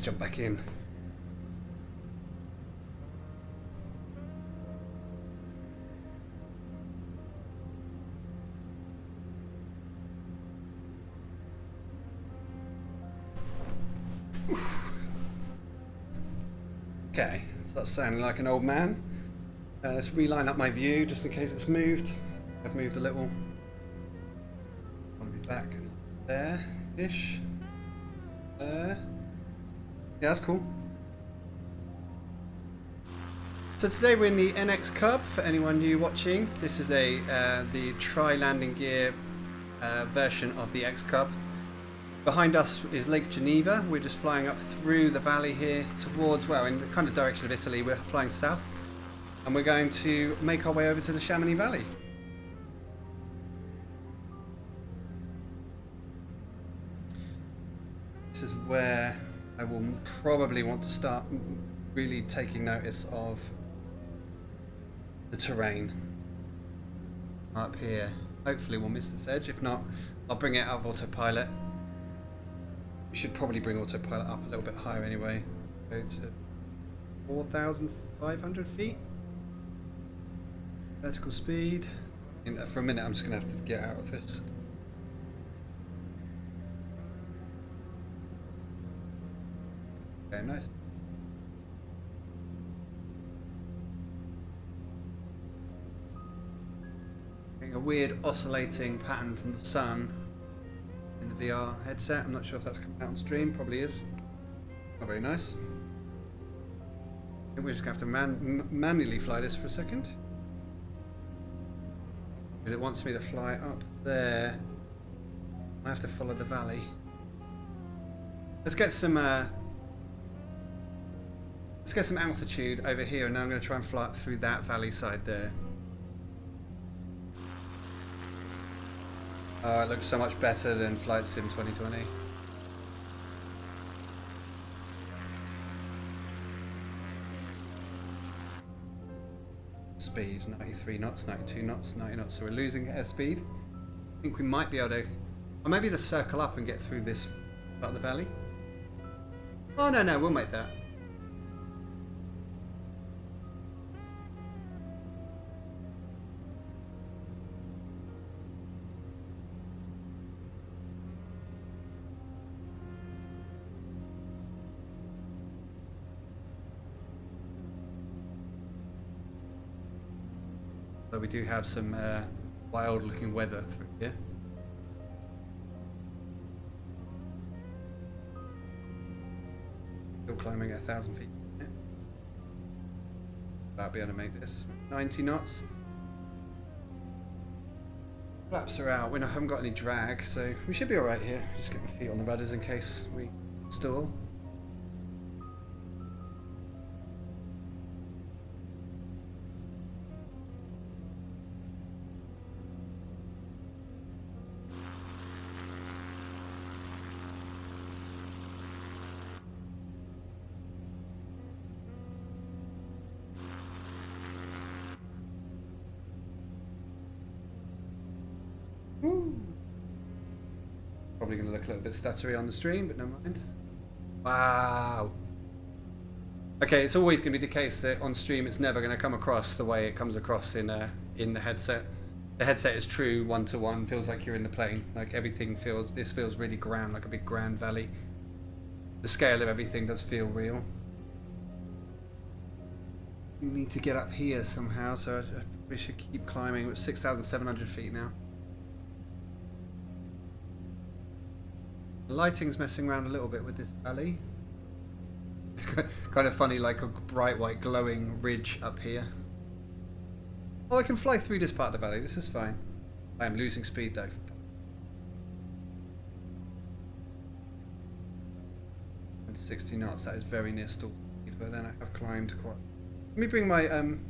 Let's jump back in. Okay, so that's sounding like an old man. Let's reline up my view just in case it's moved. I've moved a little. I want to be back there-ish. There. Yeah, that's cool. So today we're in the NXCub. For anyone new watching, this is the tri-landing gear version of the XCub. Behind us is Lake Geneva. We're just flying up through the valley here towards, well, in the kind of direction of Italy. We're flying south, and we're going to make our way over to the Chamonix Valley. This is where I will probably want to start really taking notice of the terrain up here. Hopefully we'll miss this edge. If not, I'll bring it out of autopilot. We should probably bring autopilot up a little bit higher anyway. Let's go to 4,500 feet. Vertical speed. For a minute I'm just going to have to get out of this. Okay, nice. Getting a weird oscillating pattern from the sun in the VR headset. I'm not sure if that's coming out on stream. Probably is. Not very nice. I think we're just going to have to manually fly this for a second. Because it wants me to fly up there. I have to follow the valley. Let's get some altitude over here, and then I'm going to try and fly up through that valley side there. Oh, it looks so much better than Flight Sim 2020. Speed, 93 knots, 92 knots, 90 knots, so we're losing airspeed. I think we might be able to, or maybe to circle up and get through this part of the valley. Oh no, we'll make that. So we do have some wild looking weather through here. Still climbing at 1,000 feet. Yeah. I'll be able to make this 90 knots. Flaps are out. We haven't got any drag, so we should be alright here. Just get my feet on the rudders in case we stall. Probably going to look a little bit stuttery on the stream, but never mind. Wow. Okay, it's always going to be the case that on stream it's never going to come across the way it comes across in the headset. The headset is true one-to-one, feels like you're in the plane. Like everything feels, this feels really grand, like a big grand valley. The scale of everything does feel real. You need to get up here somehow, so we should keep climbing. We're 6,700 feet now. The lighting's messing around a little bit with this valley. It's kind of funny, like a bright white glowing ridge up here. Oh, I can fly through this part of the valley. This is fine. I am losing speed though. And 60 knots. That is very near stall speed, but then I have climbed quite. Let me bring my. I'm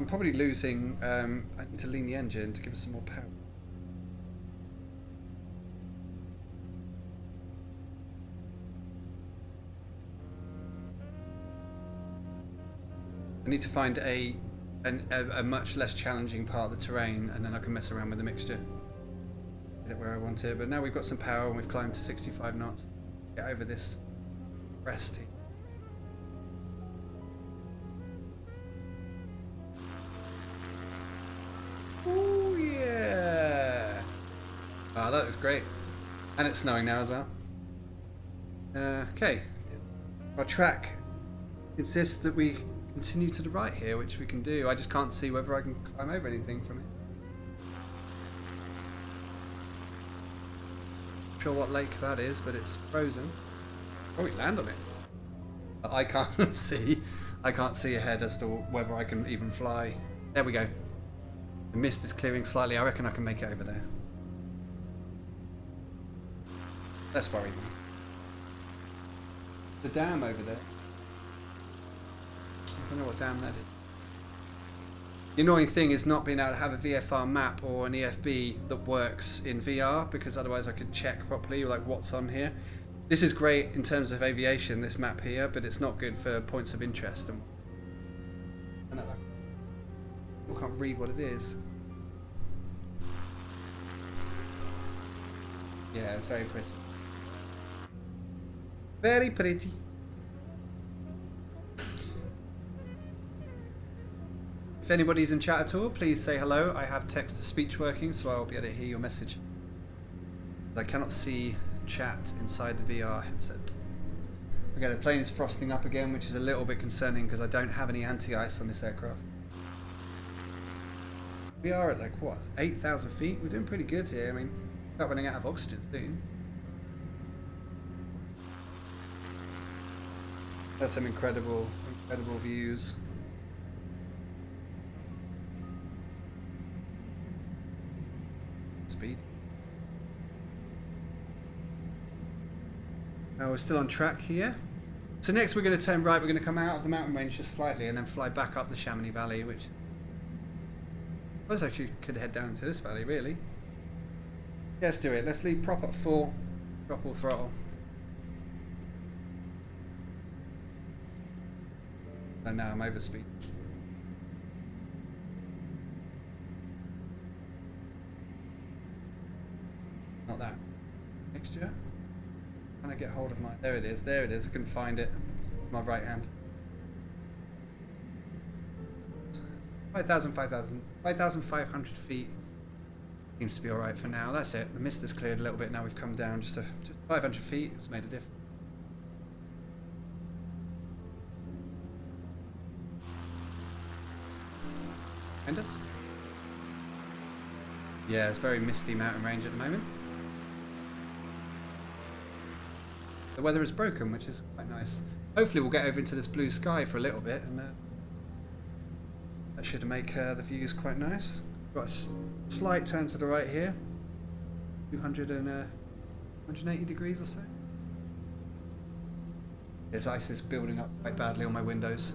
probably losing. I need to lean the engine to give us some more power. I need to find a much less challenging part of the terrain, and then I can mess around with the mixture. Get it where I want it. But now we've got some power and we've climbed to 65 knots. Get over this crest here. Oh yeah! Ah, that looks great. And it's snowing now as well. Okay. Our track insists that we continue to the right here, which we can do. I just can't see whether I can climb over anything from it. Not sure what lake that is, but it's frozen. Oh, we land on it. But I can't see. I can't see ahead as to whether I can even fly. There we go. The mist is clearing slightly. I reckon I can make it over there. Less worry me. The dam over there. I don't know what dam that is. The annoying thing is not being able to have a VFR map or an EFB that works in VR, because otherwise I could check properly like what's on here. This is great in terms of aviation, this map here, but it's not good for points of interest. And I can't read what it is. Yeah, it's very pretty. Very pretty. If anybody's in chat at all, please say hello. I have text-to-speech working, so I'll be able to hear your message. I cannot see chat inside the VR headset. Okay, the plane is frosting up again, which is a little bit concerning because I don't have any anti-ice on this aircraft. We are at like, what, 8,000 feet? We're doing pretty good here. I mean, start running out of oxygen soon. There's some incredible views. Speed. Oh, we're still on track here. So next we're going to turn right. We're going to come out of the mountain range just slightly and then fly back up the Chamonix Valley, which I suppose actually could head down into this valley, really. Yeah, let's do it. Let's leave prop at full, drop all throttle. And now I'm over speed. Not that. Mixture. Can I get hold of my... There it is. There it is. I couldn't find it with my right hand. 5,500 feet. Seems to be alright for now. That's it. The mist has cleared a little bit now. We've come down just 500 feet. It's made a difference. Behind us? Yeah, it's very misty mountain range at the moment. The weather is broken, which is quite nice. Hopefully we'll get over into this blue sky for a little bit, and that should make the views quite nice. Got a slight turn to the right here. 180 degrees or so. This ice is building up quite badly on my windows,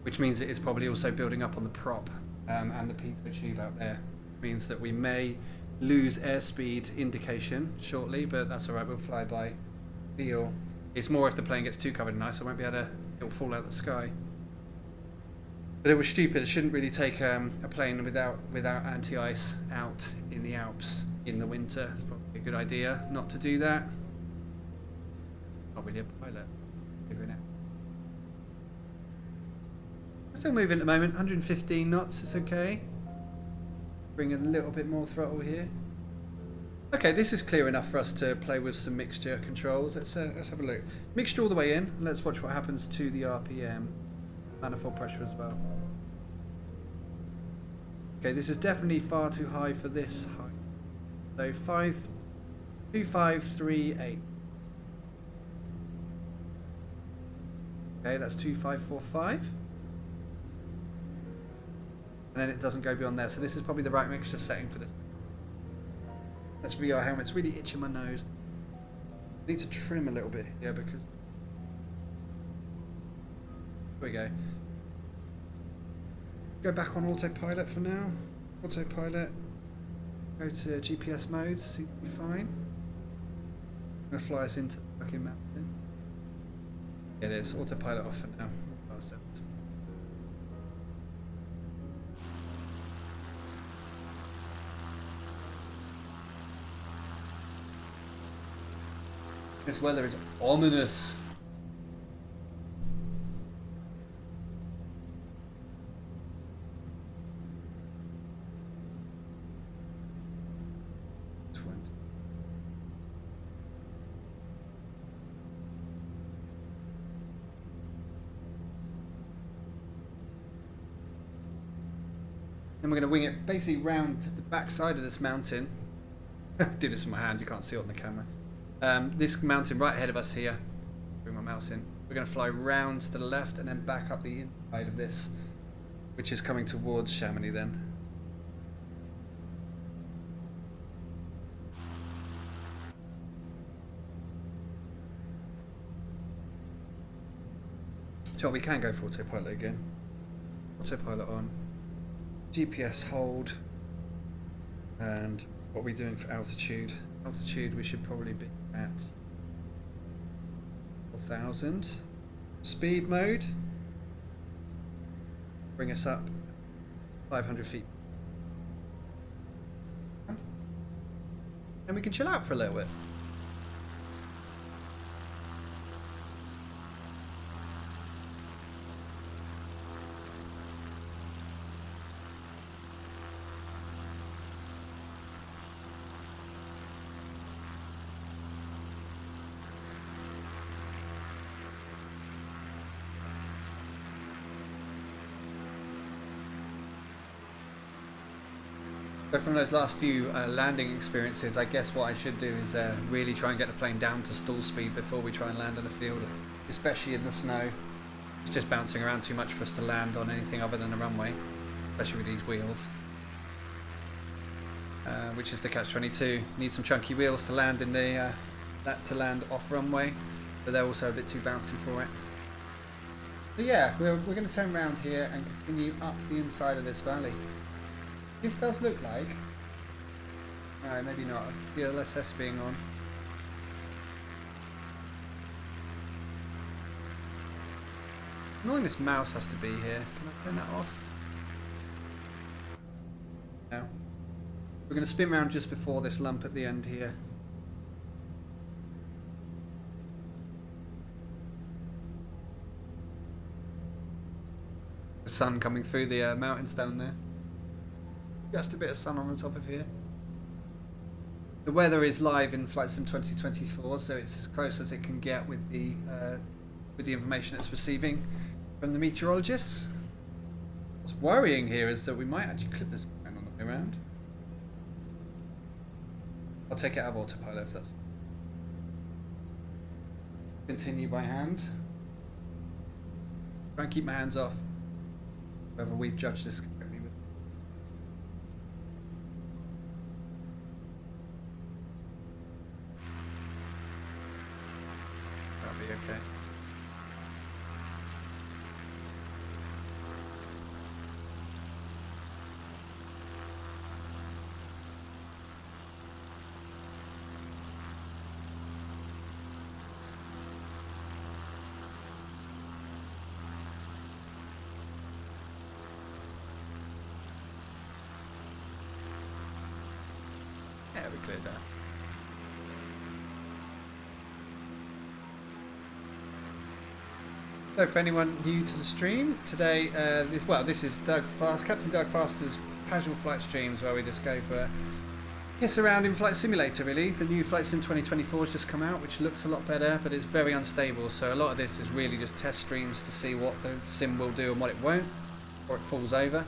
which means it is probably also building up on the prop and the pitot tube out there. Means that we may lose airspeed indication shortly, but that's alright, we'll fly by. Feel. It's more if the plane gets too covered in ice, I won't be able to, it'll fall out of the sky. But it was stupid, it shouldn't really take a plane without anti-ice out in the Alps in the winter. It's probably a good idea not to do that. Not really a pilot. Figuring it. Still moving at the moment, 115 knots, it's okay. Bring a little bit more throttle here. Okay, this is clear enough for us to play with some mixture controls. Let's have a look. Mixture all the way in. Let's watch what happens to the RPM. Manifold pressure as well. Okay, this is definitely far too high for this height. So 2538. Okay, that's 2545. And then it doesn't go beyond there. So this is probably the right mixture setting for this. That's VR helmet's really itching my nose. I need to trim a little bit here because... There we go. Go back on autopilot for now. Autopilot. Go to GPS mode, so you'll be fine. I'm going to fly us into the fucking mountain. It is. Autopilot off for now. This weather is ominous. Then we're going to wing it basically round the back side of this mountain. Do this with my hand, you can't see it on the camera. This mountain right ahead of us here. Bring my mouse in. We're going to fly round to the left and then back up the inside of this, which is coming towards Chamonix then. So we can go for autopilot again. Autopilot on. GPS hold. And what are we doing for altitude? Altitude we should probably be at 4,000. Speed mode. Bring us up 500 feet. And we can chill out for a little bit. So from those last few landing experiences, I guess what I should do is really try and get the plane down to stall speed before we try and land on the field, especially in the snow. It's just bouncing around too much for us to land on anything other than a runway, especially with these wheels. Which is the catch-22. Need some chunky wheels to land in the land off runway, but they're also a bit too bouncy for it. So yeah, we're going to turn around here and continue up the inside of this valley. This does look like... No, maybe not. The LSS being on. Annoying this mouse has to be here. Can I turn that off? No. We're going to spin around just before this lump at the end here. The sun coming through the mountains down there. Just a bit of sun on the top of here. The weather is live in Flight Sim 2024, so it's as close as it can get with the information it's receiving from the meteorologists. What's worrying here is that we might actually clip this plane on the way around. I'll take it out of autopilot if that's... Continue by hand. Try and keep my hands off whether we've judged this correctly. That'll be okay. Yeah, we cleared that. So for anyone new to the stream, today, this is Captain Doug Faster's casual flight streams where we just go for piss around in Flight Simulator really. The new Flight Sim 2024 has just come out, which looks a lot better, but it's very unstable, so a lot of this is really just test streams to see what the sim will do and what it won't, or it falls over.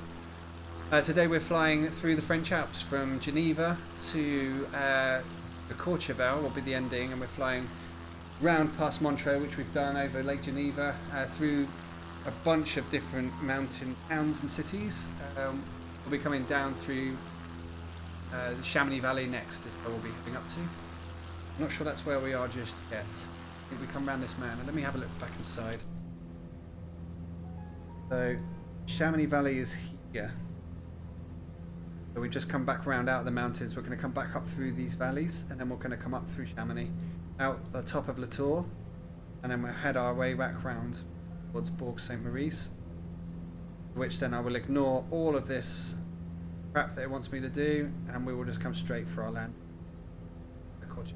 Today we're flying through the French Alps from Geneva to the Courchevel will be the ending, and we're flying round past Montreux, which we've done over Lake Geneva, through a bunch of different mountain towns and cities. We'll be coming down through the Chamonix Valley next is where we'll be heading up to. I'm not sure that's where we are just yet. I think we come around this mountain. Let me have a look back inside. So Chamonix Valley is here. So we just come back round out of the mountains. We're going to come back up through these valleys, and then we're going to come up through Chamonix, out the top of La Tour, and then we'll head our way back round towards Bourg Saint Maurice, which then I will ignore all of this crap that it wants me to do, and we will just come straight for our land. Courchevel.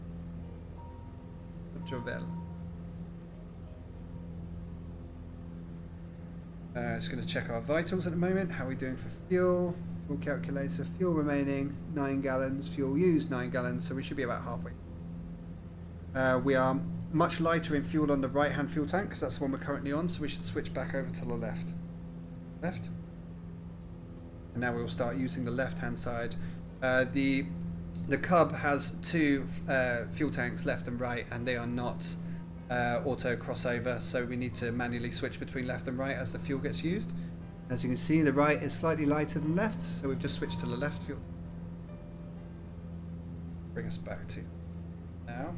Just going to check our vitals at the moment. How are we doing for fuel? Fuel calculator. Fuel remaining 9 gallons. Fuel used 9 gallons. So we should be about halfway. We are much lighter in fuel on the right hand fuel tank because that's the one we're currently on. So we should switch back over to the left. Left. and now we'll start using the left-hand side. The Cub has two fuel tanks, left and right, and they are not auto crossover, so we need to manually switch between left and right as the fuel gets used. As you can see, the right is slightly lighter than left, so we've just switched to the left fuel. Bring us back to now.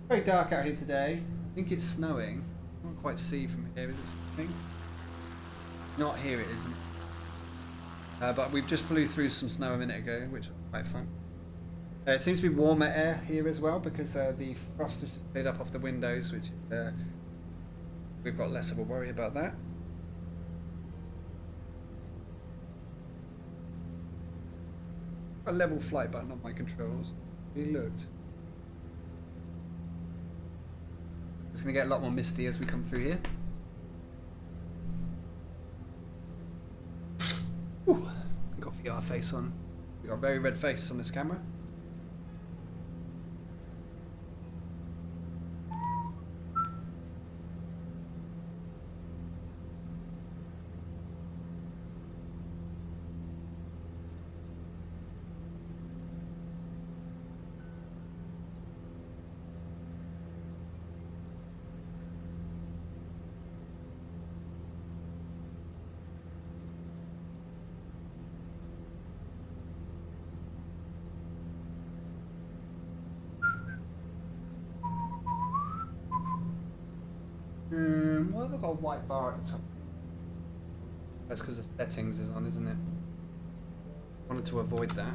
Very dark out here today. I think it's snowing. I can't quite see from here. Is it snowing? Not here, it isn't. But we've just flew through some snow a minute ago, which was quite fun. It seems to be warmer air here as well, because the frost has just cleared up off the windows, which we've got less of a worry about that. A level flight button on my controls. It looked. It's going to get a lot more misty as we come through here. Ooh, got VR face on. We got a very red face on this camera. Why have I got a white bar at the top? That's because the settings is on, isn't it? Wanted to avoid that.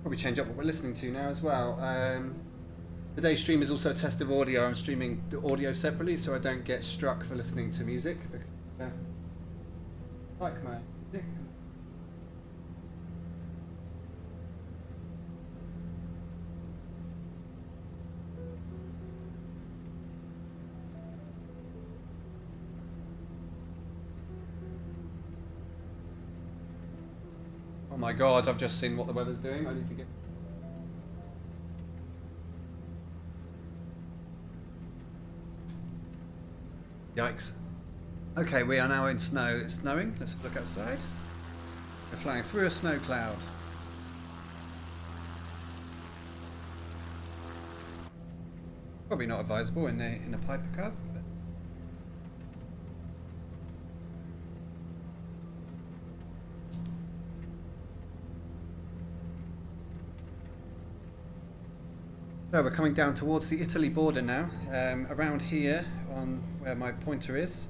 Probably change up what we're listening to now as well. Today's stream is also a test of audio. I'm streaming the audio separately so I don't get struck for listening to music. Because, like my music. Oh my god, I've just seen what the weather's doing. I need to get... Yikes. Okay, we are now in snow. It's snowing. Let's have a look outside. We're flying through a snow cloud. Probably not advisable in a Piper Cub. But... So we're coming down towards the Italy border now. Around here, on where my pointer is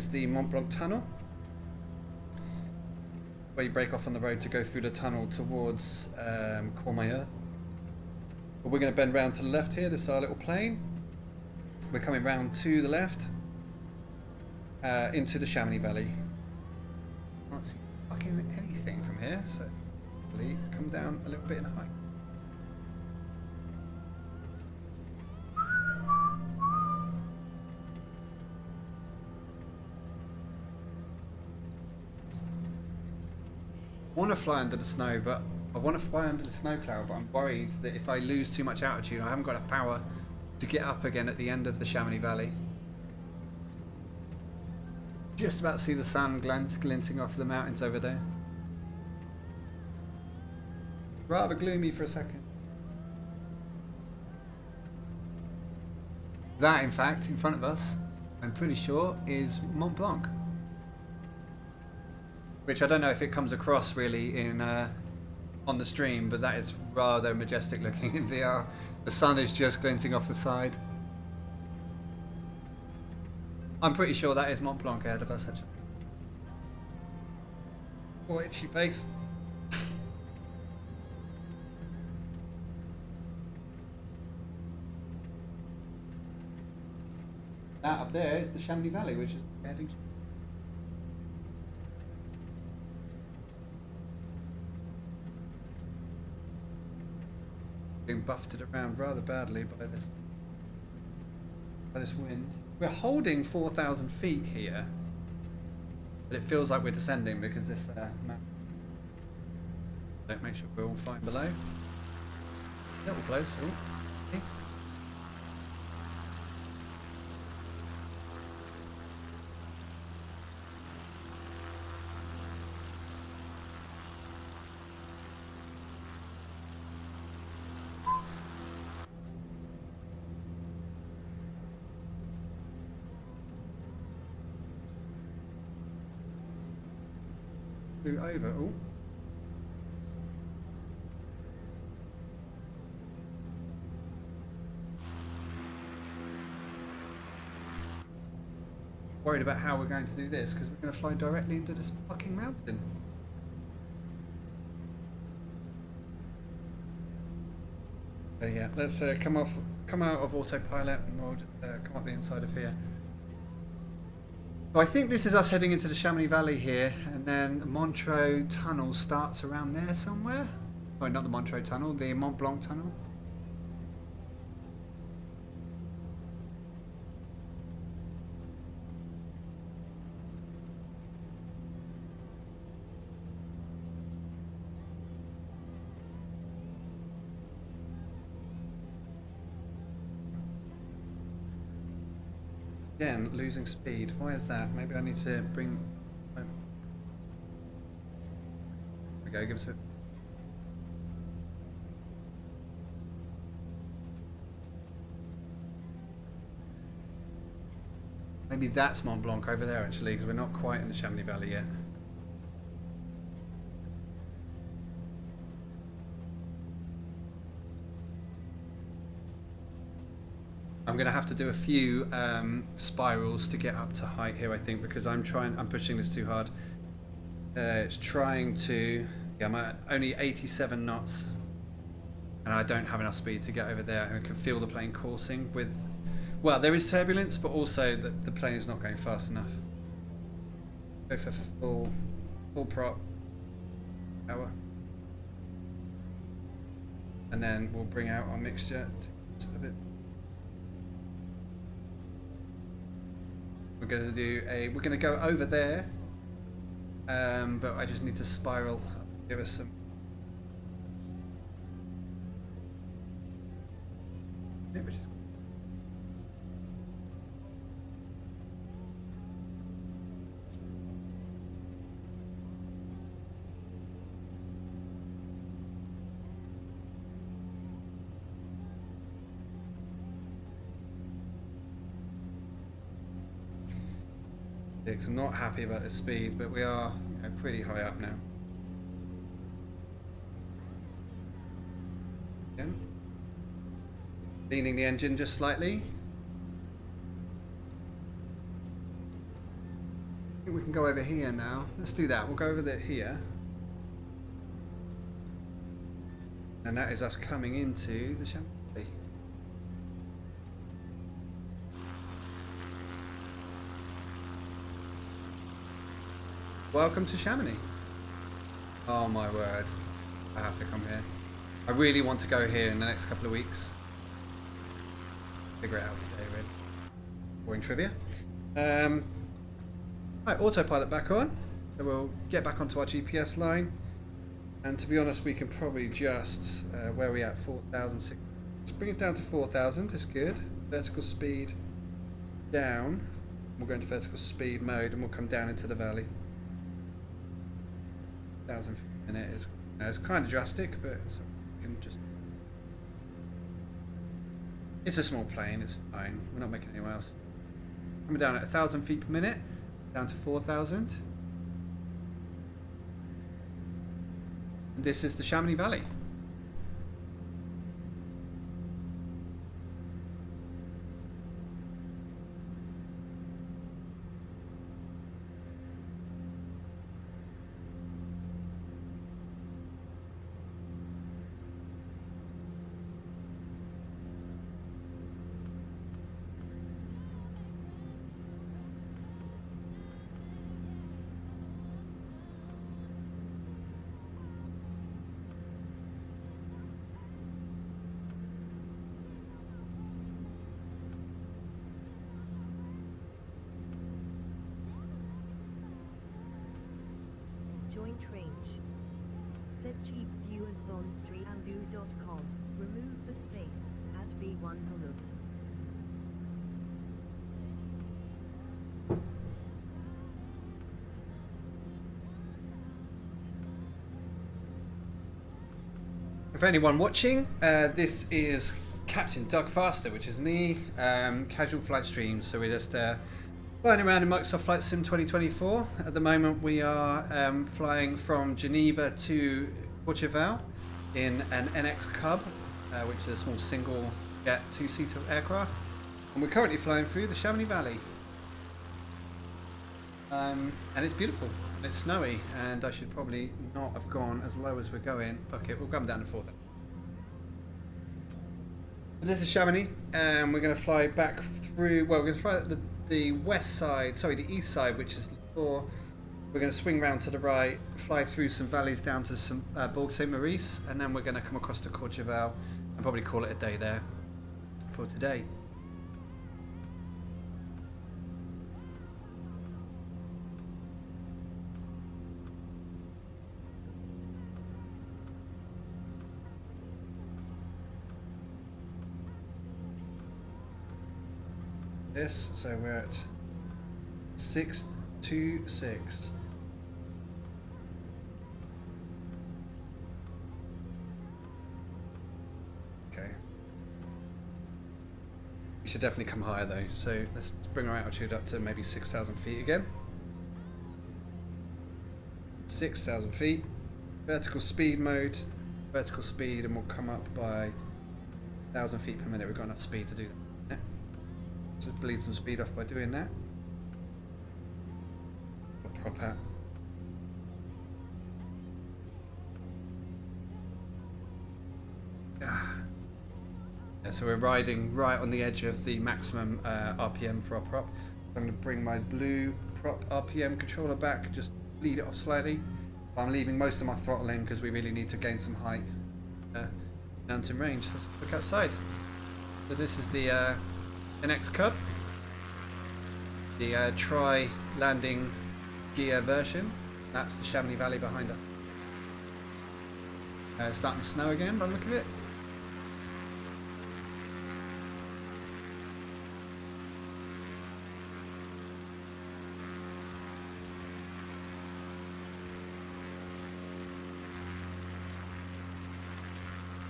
the Mont Blanc tunnel, where you break off on the road to go through the tunnel towards Courchevel. But we're going to bend round to the left here. This is our little plane. We're coming round to the left into the Chamonix Valley. Can't see fucking anything from here, so hopefully come down a little bit in height. I want to fly under the snow, but I want to fly under the snow cloud, but I'm worried that if I lose too much altitude, I haven't got enough power to get up again at the end of the Chamonix Valley. Just about to see the sun glinting off the mountains over there. Rather gloomy for a second. That, in fact, in front of us, I'm pretty sure, is Mont Blanc. Which I don't know if it comes across really in on the stream, but that is rather majestic looking in VR. The sun is just glinting off the side. I'm pretty sure that is Mont Blanc ahead of us actually. Oh, itchy face. That up there is the Chamonix Valley, which is heading to. Being buffeted around rather badly by this wind. We're holding 4,000 feet here, but it feels like we're descending because this map. Don't make sure we're all fine below. A little close. Ooh. Okay. Flew over. Oh. Worried about how we're going to do this because we're going to fly directly into this fucking mountain. So yeah, let's come out of autopilot, and we'll just come up the inside of here. So I think this is us heading into the Chamonix Valley here, and then the Montreux tunnel starts around there somewhere. Oh, not the Montreux tunnel, the Mont Blanc tunnel. Again, losing speed. Why is that? Maybe I need to bring... There we go, give us a bit. Maybe that's Mont Blanc over there actually, because we're not quite in the Chamonix Valley yet. I'm going to have to do a few spirals to get up to height here, I think, because I'm pushing this too hard. It's trying to, yeah, I'm at only 87 knots, and I don't have enough speed to get over there. I can feel the plane coursing with, well, there is turbulence, but also the plane is not going fast enough. Go for full prop power, and then we'll bring out our mixture to a bit. We're going to go over there, but I just need to spiral. Give us some. Which is I'm not happy about the speed, but we are, you know, pretty high up now. Again. Leaning the engine just slightly. I think we can go over here now. Let's do that. We'll go over there here. And that is us coming into the Chamonix. Welcome to Chamonix. Oh my word. I have to come here. I really want to go here in the next couple of weeks. Figure it out today, really. Boring trivia. Right, autopilot back on. So we'll get back onto our GPS line. And to be honest, we can probably just, where are we at? 4,000. Let's bring it down to 4,000, it's good. Vertical speed down. We'll go into vertical speed mode and we'll come down into the valley. 1,000 feet a minute is, it's kind of drastic, but so we can just. It's a small plane, it's fine. We're not making anyone else. Coming down at 1,000 feet per minute, down to 4,000. And this is the Chamonix Valley. Joint range. says cheap viewers von streambu.com. Remove the space, at B1 Hulub. For anyone watching, this is Captain Doug Faster, which is me, casual flight stream. So we're just flying around in Microsoft Flight Sim 2024. At the moment we are flying from Geneva to Courchevel in an NXCub, which is a small single jet two-seater aircraft. And we're currently flying through the Chamonix Valley. And it's beautiful, and it's snowy, and I should probably not have gone as low as we're going. Okay, we'll come down to 4 then. This is Chamonix, and we're going to fly back through, well, we're going to fly the west side, sorry, the east side, which is Latour. We're going to swing round to the right, fly through some valleys down to some Bourg Saint-Maurice, and then we're going to come across to Courchevel and probably call it a day there for today. This, so we're at 626. Okay. We should definitely come higher though, so let's bring our altitude up to maybe 6,000 feet again. 6,000 feet. Vertical speed mode. Vertical speed, and we'll come up by 1,000 feet per minute. We've got enough speed to do that. Just bleed some speed off by doing that. Prop out. Yeah, so we're riding right on the edge of the maximum RPM for our prop. I'm going to bring my blue prop RPM controller back, just bleed it off slightly. I'm leaving most of my throttle in because we really need to gain some height. Mountain range. Let's look outside. So this is the NXCub, the tri-landing gear version. That's the Chamonix Valley behind us. It's starting to snow again by the look of it.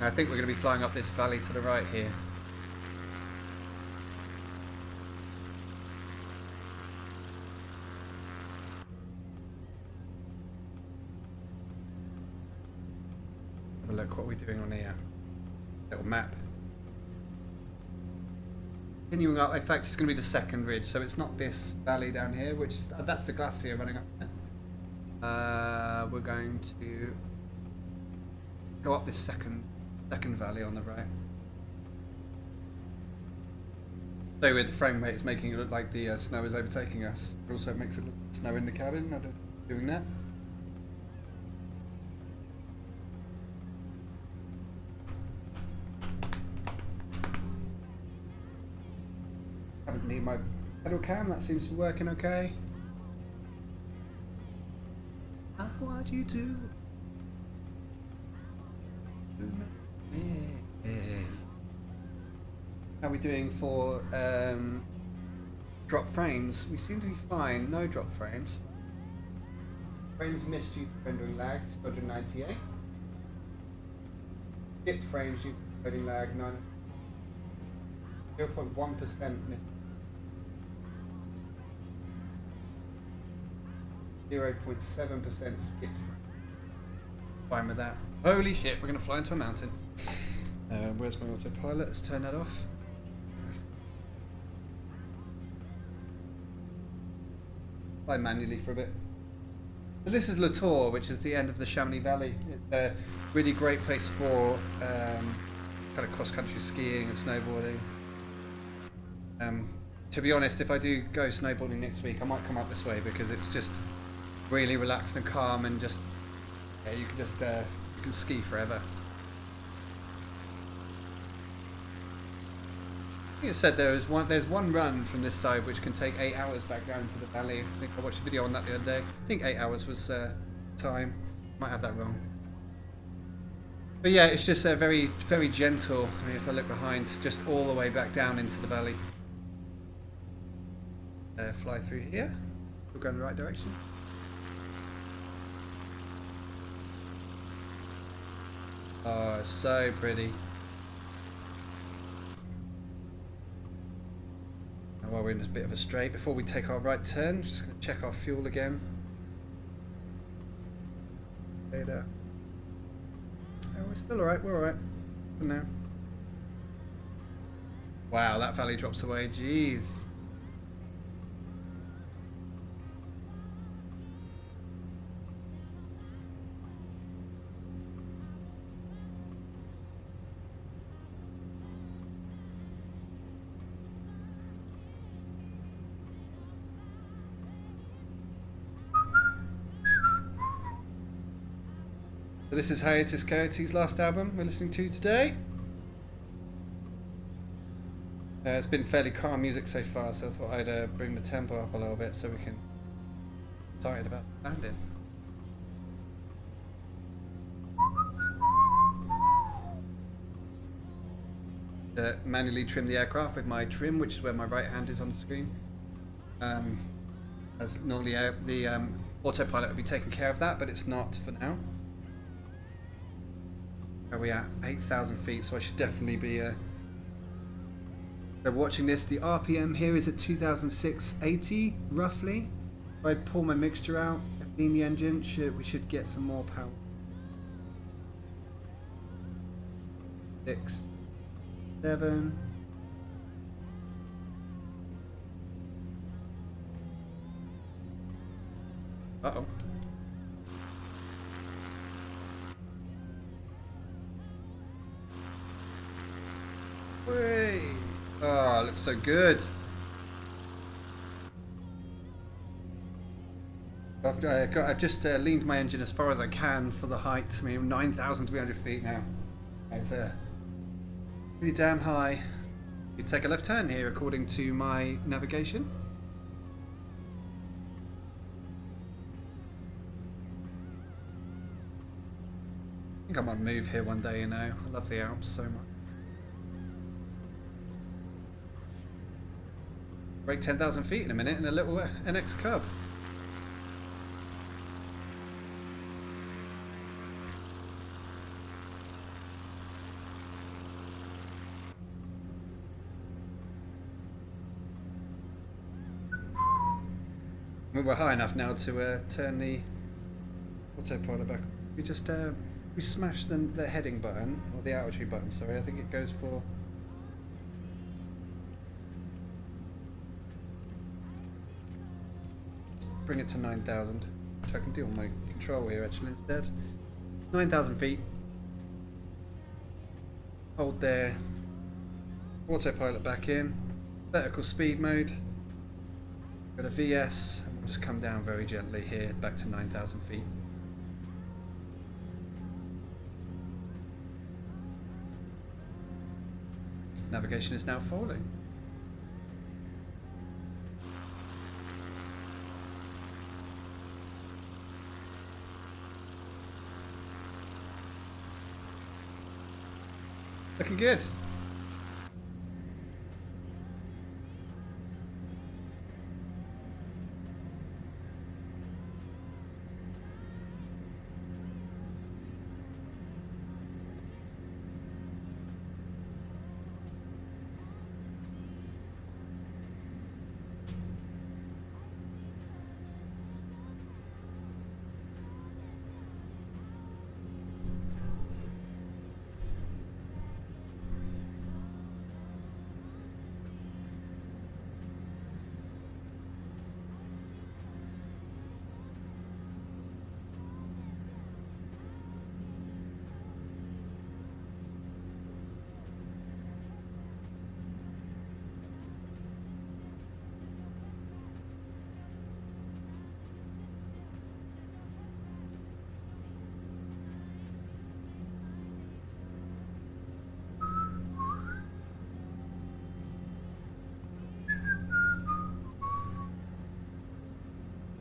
I think we're going to be flying up this valley to the right here. Look what we're doing on here. Little map. Continuing up, in fact it's going to be the second ridge, so it's not this valley down here, which is, that's the glacier running up there. We're going to go up this second valley on the right. So with the frame rate, it's making it look like the snow is overtaking us. It also makes it look like snow in the cabin. I don't doing that. Haven't need my pedal cam. That seems to be working okay. What you do? How are we doing for drop frames? We seem to be fine. No drop frames. Frames missed due to rendering lag, 298. Skipped frames due to rendering lag, 0.1% missed. 0.7% skipped. Fine with that. Holy shit, we're going to fly into a mountain. Where's my autopilot? Let's turn that off. Fly manually for a bit. So this is Latour, which is the end of the Chamonix Valley. It's a really great place for kind of cross-country skiing and snowboarding. To be honest, if I do go snowboarding next week, I might come up this way because it's just really relaxed and calm, and just you can just you can ski forever. I think it said there's one run from this side which can take 8 hours back down to the valley. I think I watched a video on that the other day. I think 8 hours was time. Might have that wrong. But yeah, it's just very, very gentle. I mean, if I look behind, just all the way back down into the valley. Fly through here. We're going the right direction. Oh, so pretty. Now, while we're in a bit of a straight, before we take our right turn, just going to check our fuel again. There. Oh, we're still alright, we're alright for now. Wow, that valley drops away, jeez. So this is Hiatus Coyote's last album we're listening to today. It's been fairly calm music so far, so I thought I'd bring the tempo up a little bit so we can get excited about landing. Manually trim the aircraft with my trim, which is where my right hand is on the screen. As normally the autopilot will be taking care of that, but it's not for now. Where are we at? 8,000 feet, so I should definitely be watching this. The RPM here is at 2,680 roughly. If I pull my mixture out and clean the engine, we should get some more power. 6, 7. Uh-oh. Whey! Oh, it looks so good. I've just leaned my engine as far as I can for the height. I mean, 9,300 feet now. It's pretty damn high. You take a left turn here according to my navigation. I think I might move here one day, you know. I love the Alps so much. Break 10,000 feet in a minute in a little NXCub. We're high enough now to turn the autopilot back. We just we smashed the heading button, or the altitude button, sorry. I think it goes for... Bring it to 9,000, which I can do on my control here actually instead. 9,000 feet. Hold there. Autopilot back in. Vertical speed mode. Go to VS, and we'll just come down very gently here, back to 9,000 feet. Navigation is now falling. Looking good.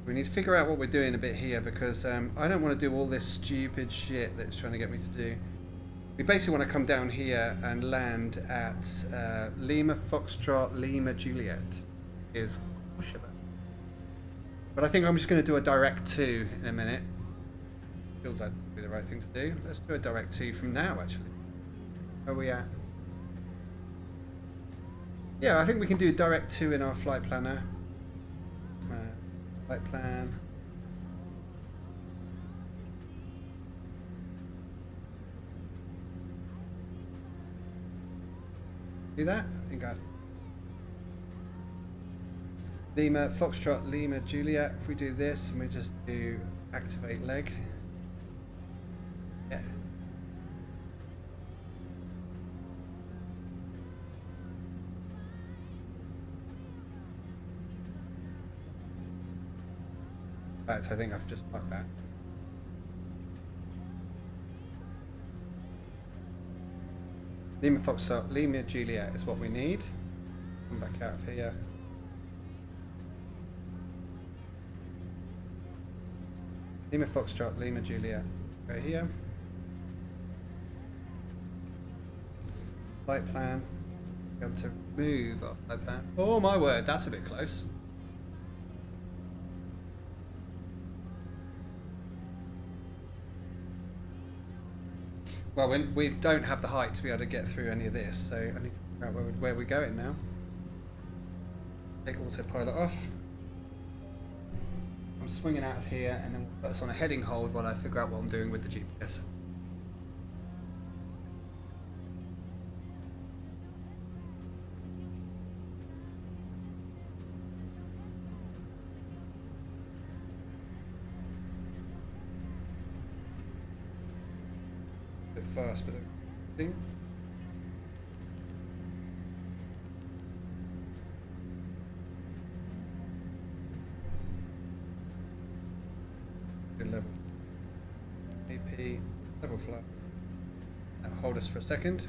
We need to figure out what we're doing a bit here because I don't want to do all this stupid shit that it's trying to get me to do. We basically want to come down here and land at Lima Foxtrot Lima Juliet is Courchevel. But I think I'm just going to do a direct 2 in a minute. Feels like that'd be the right thing to do. Let's do a direct 2 from now, actually. Where are we at? Yeah, I think we can do a direct 2 in our flight planner. Flight plan. Do that? I think I have to. Lima, Foxtrot, Lima, Juliet. If we do this and we just do activate leg. Yeah. Right, so I think I've just marked that. Lima Foxtrot, Lima Juliet is what we need. Come back out of here. Lima Foxtrot, Lima Juliet. Go here. Flight plan. Be able to move our flight plan. Oh my word, that's a bit close. Well, we don't have the height to be able to get through any of this, so I need to figure out where we're going now. Take autopilot off. I'm swinging out of here, and then we'll put us on a heading hold while I figure out what I'm doing with the GPS. Fast, but thing. Good level. AP level flat. Now hold us for a second.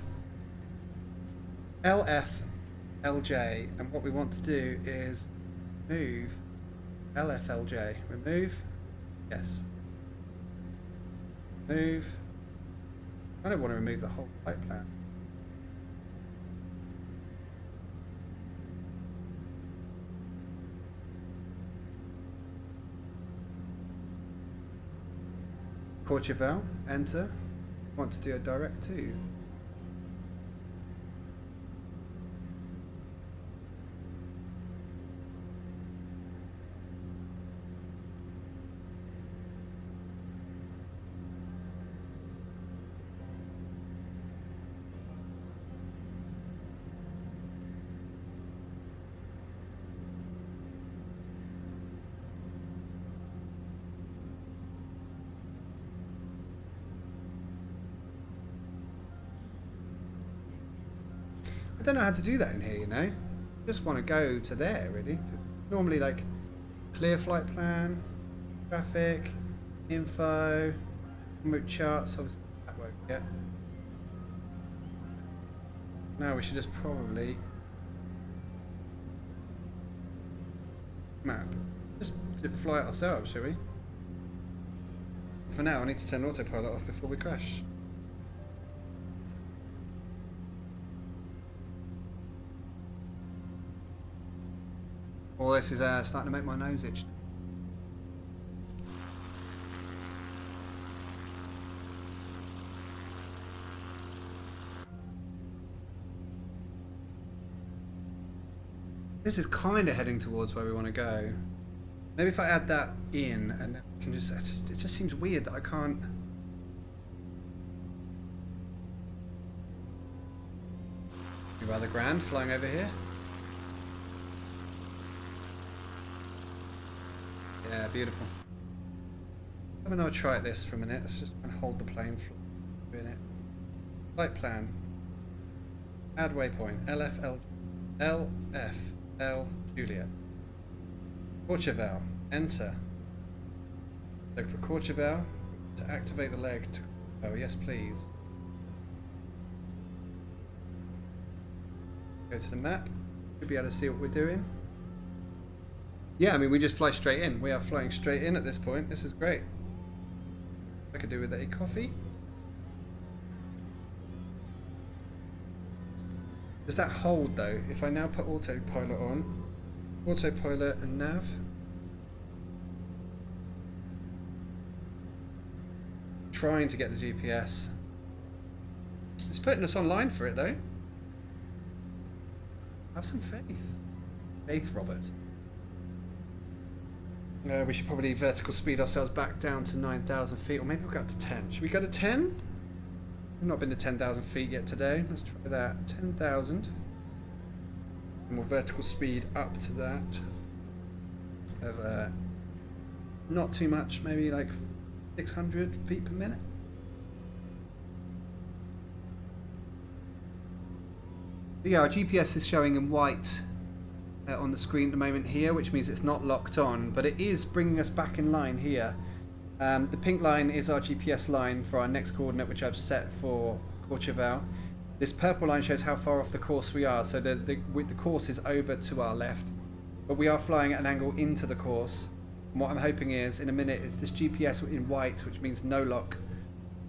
LF, LJ, and what we want to do is move LF, LJ. Remove. Yes. Move. I don't want to remove the whole flight plan. Courchevel, enter. Want to do a direct 2. I don't know how to do that in here, you know. Just want to go to there, really. Normally, like, clear flight plan, traffic, info, route charts. Obviously, that won't get. Now we should just probably map. Just fly it ourselves, shall we? For now, I need to turn autopilot off before we crash. All this is starting to make my nose itch. This is kind of heading towards where we want to go. Maybe if I add that in, and then we can just, it just seems weird that I can't. Be rather grand flying over here. Yeah, beautiful. I'm gonna try this for a minute. Let's just try and hold the plane for a minute. Flight plan. Add waypoint. LFL. LFL Juliet. Courchevel. Enter. Look for Courchevel to activate the leg. Oh yes, please. Go to the map. We'll be able to see what we're doing. Yeah, I mean, we just fly straight in. We are flying straight in at this point. This is great. I could do with a coffee. Does that hold though? If I now put autopilot on, autopilot and nav. Trying to get the GPS. It's putting us online for it though. Have some faith. Faith, Robert. We should probably vertical speed ourselves back down to 9,000 feet, or maybe we'll go up to 10. Should we go to 10? We've not been to 10,000 feet yet today. Let's try that. 10,000. And we'll vertical speed up to that. Of not too much, maybe like 600 feet per minute. Yeah, our GPS is showing in white on the screen at the moment here, which means it's not locked on, but it is bringing us back in line here. The pink line is our GPS line for our next coordinate, which I've set for Courchevel. This purple line shows how far off the course we are, so the course is over to our left, but we are flying at an angle into the course. And what I'm hoping is, in a minute, is this GPS in white, which means no lock.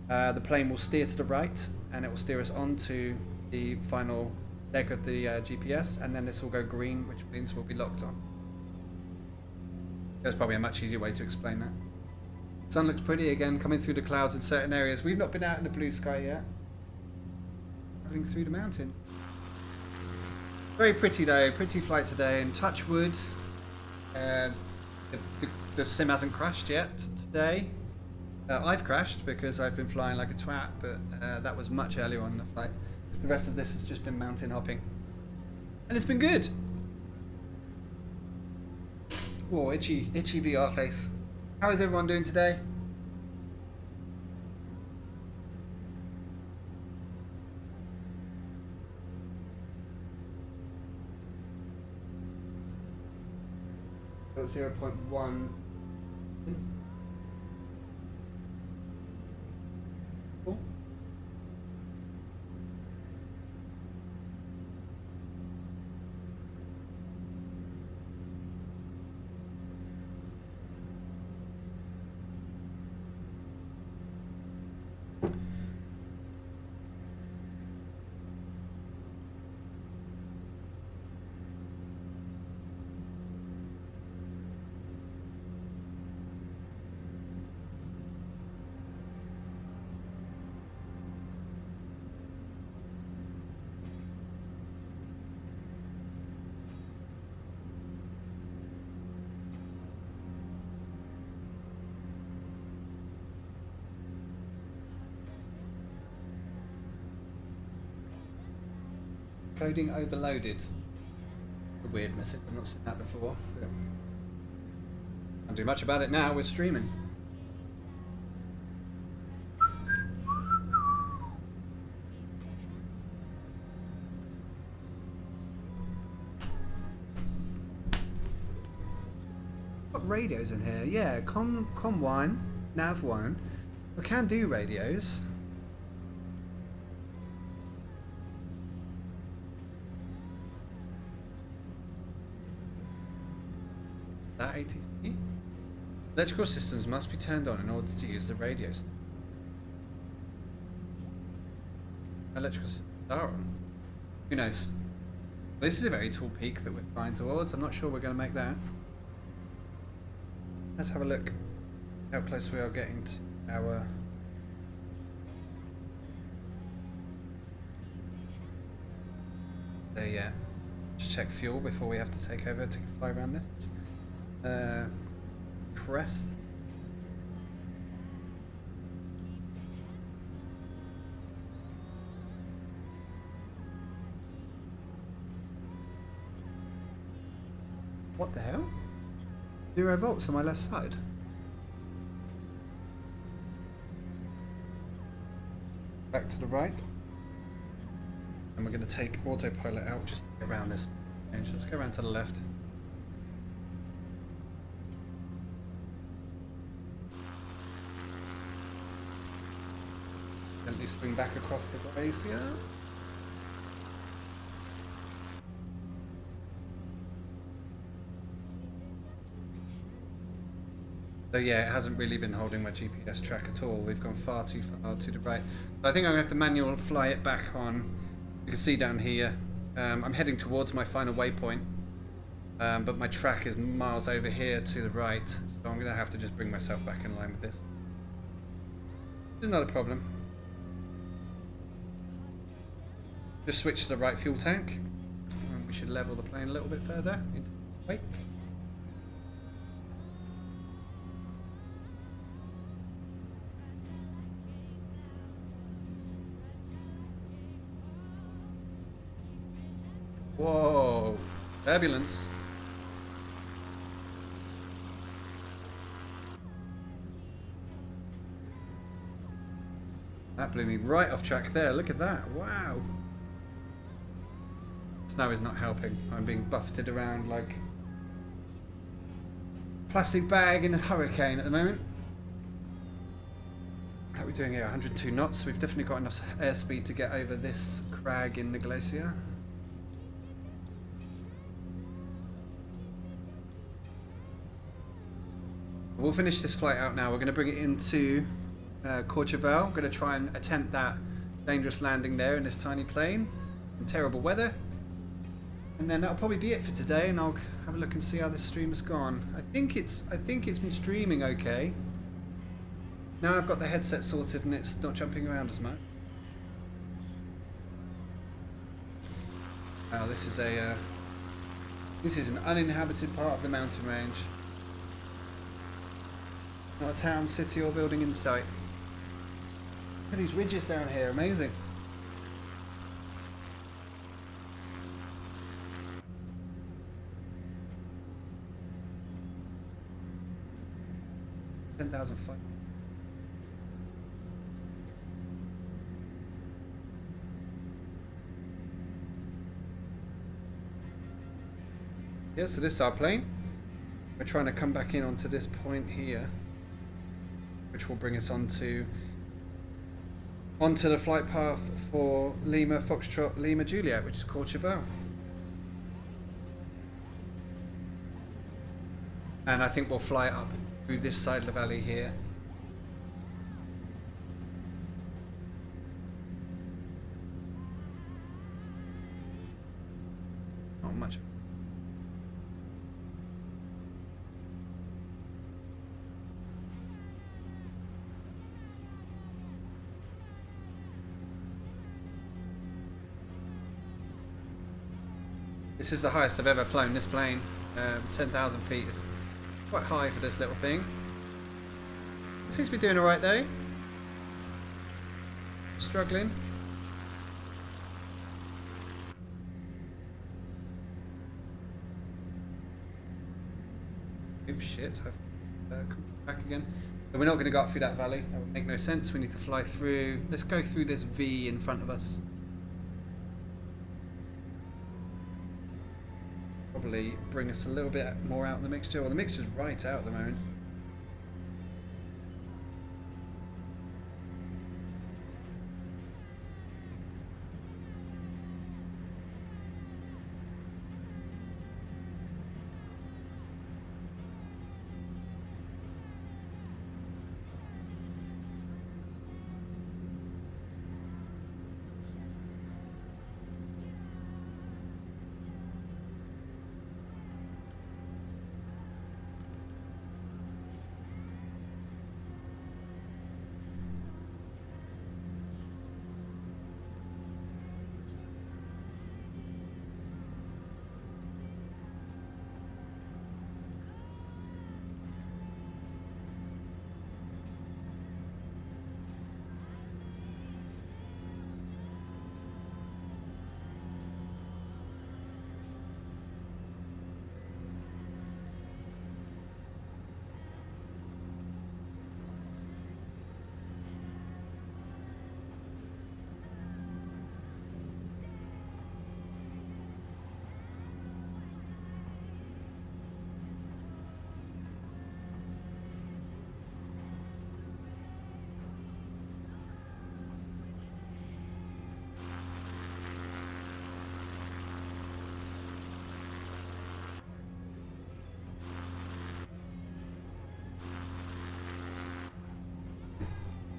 The plane will steer to the right, and it will steer us onto the final leg of the GPS, and then this will go green, which means we'll be locked on. There's probably a much easier way to explain that. Sun looks pretty again, coming through the clouds in certain areas. We've not been out in the blue sky yet. Traveling through the mountains. Very pretty though, pretty flight today, and touch wood. The sim hasn't crashed yet today. I've crashed because I've been flying like a twat, but that was much earlier on in the flight. The rest of this has just been mountain hopping. And it's been good. Oh, itchy VR face. How is everyone doing today? Got 0.1. Cool. Coding overloaded. A weird message. I've not seen that before. Can't do much about it now. We're streaming. Got radios in here. Yeah, com1, nav1. I can do radios. That ATC? Electrical systems must be turned on in order to use the radio. Electrical systems are on. Who knows? This is a very tall peak that we're flying towards. I'm not sure we're going to make that. Let's have a look how close we are getting to our... There, yeah. Just check fuel before we have to take over to fly around this. Crest. What the hell? 0 volts on my left side. Back to the right. And we're going to take autopilot out just to get around this range. Let's go around to the left. Gently swing back across the glacier. So yeah, it hasn't really been holding my GPS track at all. We've gone far too far to the right. So I think I'm going to have to manually fly it back on. You can see down here, I'm heading towards my final waypoint, but my track is miles over here to the right, so I'm going to have to just bring myself back in line with this. It's not a problem. Just switch to the right fuel tank. We should level the plane a little bit further. Wait. Whoa, turbulence. That blew me right off track there. Look at that. Wow. Snow is not helping. I'm being buffeted around like a plastic bag in a hurricane at the moment. How are we doing here? 102 knots. We've definitely got enough airspeed to get over this crag in the glacier. We'll finish this flight out now. We're going to bring it into Courchevel. We're going to try and attempt that dangerous landing there in this tiny plane in terrible weather. And then that'll probably be it for today, and I'll have a look and see how this stream has gone. I think it's been streaming okay. Now I've got the headset sorted and it's not jumping around as much. Oh, this is an uninhabited part of the mountain range. Not a town, city or building in sight. Look at these ridges down here, amazing. $10,005. Yeah, so this is our plane. We're trying to come back in onto this point here, which will bring us onto the flight path for Lima Foxtrot Lima Juliet, which is Courchevel. And I think we'll fly up through this side of the valley here. Not much. This is the highest I've ever flown this plane. 10,000 feet is quite high for this little thing. It seems to be doing alright though. Struggling. Oops, shit. I've come back again. But we're not going to go up through that valley. That would make no sense. We need to fly through. Let's go through this V in front of us. Probably bring us a little bit more out in the mixture. Well, the mixture's right out at the moment.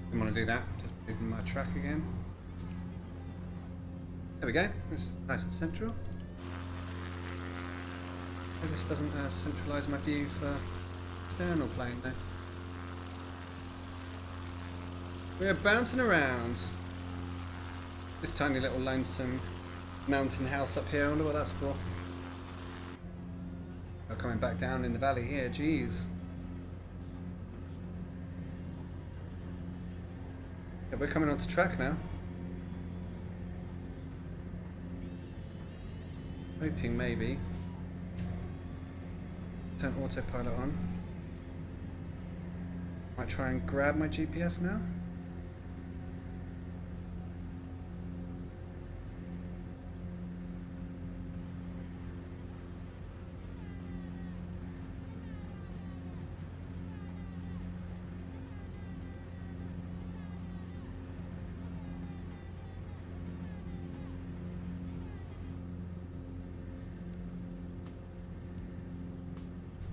I want to do that. Just moving my track again. There we go. This is nice and central. This doesn't centralise my view for external plane though. We're bouncing around. This tiny little lonesome mountain house up here. I wonder what that's for. Oh, coming back down in the valley here. Jeez. Yeah, we're coming onto track now. Hoping maybe. Turn autopilot on. Might try and grab my GPS now.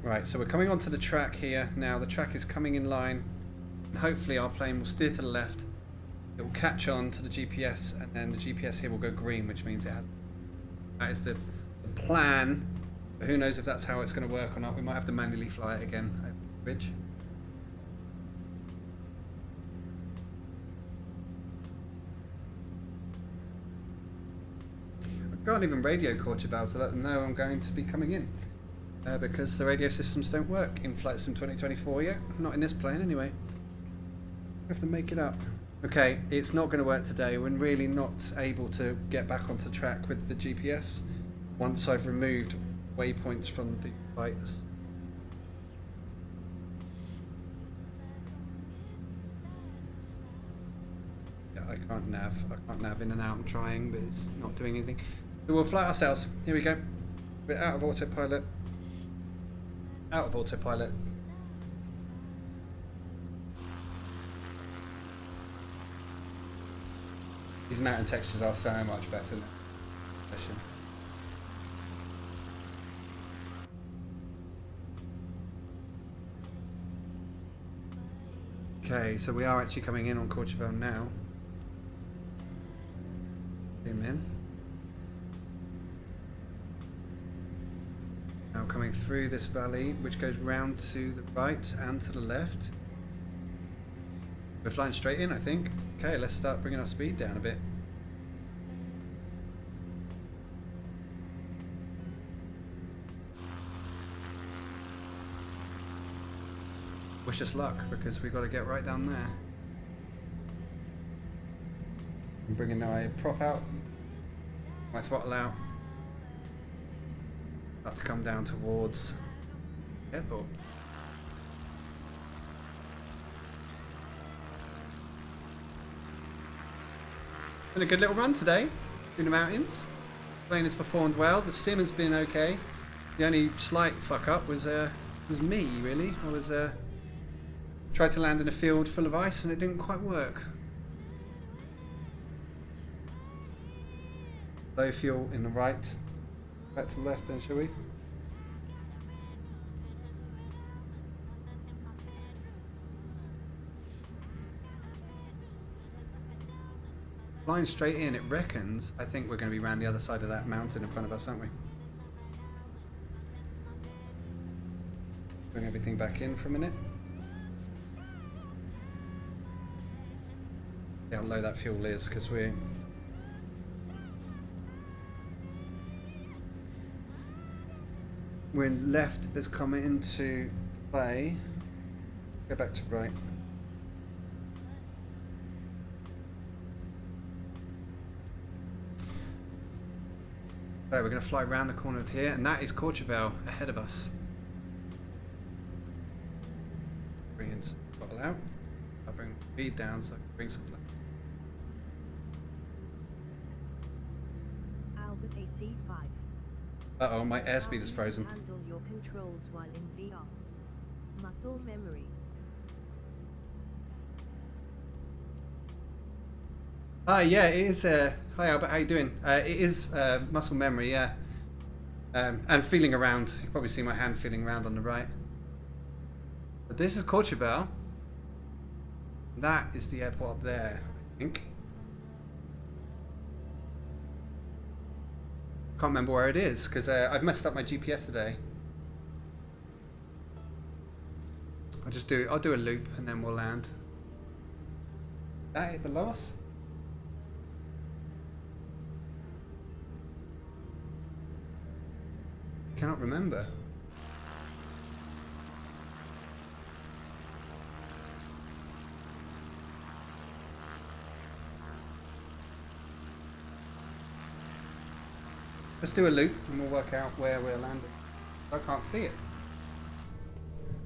Right, so we're coming onto the track here now. The track is coming in line. And hopefully our plane will steer to the left. It will catch on to the GPS, and then the GPS here will go green, which means it has. That is the plan. But who knows if that's how it's going to work or not. We might have to manually fly it again over the bridge. I can't even radio Courchevel to let them know I'm going to be coming in. Because the radio systems don't work in Flight Sim 2024 yet. Not in this plane anyway. We have to make it up. Okay, it's not going to work today. We're really not able to get back onto track with the GPS once I've removed waypoints from the flights. Yeah, I can't nav in and out. I'm trying, but it's not doing anything. So we'll fly ourselves. Here we go. We're out of autopilot. Out of autopilot. These mountain textures are so much better now. Okay, so we are actually coming in on Courchevel now. Zoom in. Now coming through this valley, which goes round to the right and to the left. We're flying straight in, I think. Okay, let's start bringing our speed down a bit. Wish us luck, because we've got to get right down there. I'm bringing my prop out, my throttle out. About to come down towards the airport. Been a good little run today through the mountains. The plane has performed well. The sim has been okay. The only slight fuck up was me, really. I was tried to land in a field full of ice and it didn't quite work. Low fuel in the right. Back to the left then, shall we? Flying straight in, it reckons. I think we're going to be around the other side of that mountain in front of us, aren't we? Bring everything back in for a minute. See how low that fuel is, because when left has come into play. Go back to right. So we're going to fly around the corner of here, and that is Courchevel ahead of us. Bring in some throttle out. I'll bring the speed down so I can bring some flight. Albert AC5. Uh-oh, my airspeed is frozen. Handle your controls while in VR. Muscle memory. Yeah, it is. Hi Albert, how you doing? It is muscle memory, yeah. And feeling around. You can probably see my hand feeling around on the right. But this is Courchevel. That is the airport up there, I think. can't remember where it is because I've messed up my GPS today. I'll do a loop and then we'll land. That it below us? Cannot remember. Let's do a loop and we'll work out where we're landing. I can't see it.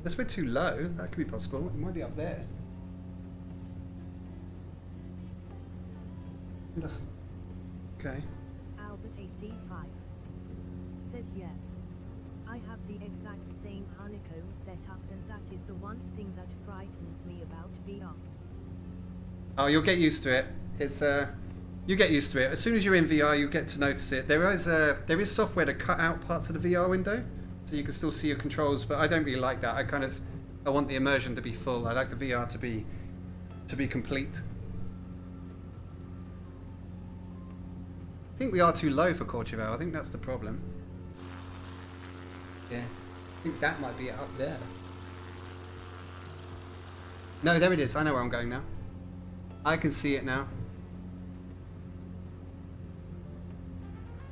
That's a bit too low. That could be possible. It might be up there. Okay. Albert AC5 says, yeah. I have the exact same honeycomb setup, and that is the one thing that frightens me about VR. Oh, you'll get used to it. It's you get used to it. As soon as you're in VR, you get to notice it. There is software to cut out parts of the VR window, so you can still see your controls. But I don't really like that. I want the immersion to be full. I like the VR to be complete. I think we are too low for Courchevel. I think that's the problem. Yeah, I think that might be up there. No, there it is. I know where I'm going now. I can see it now.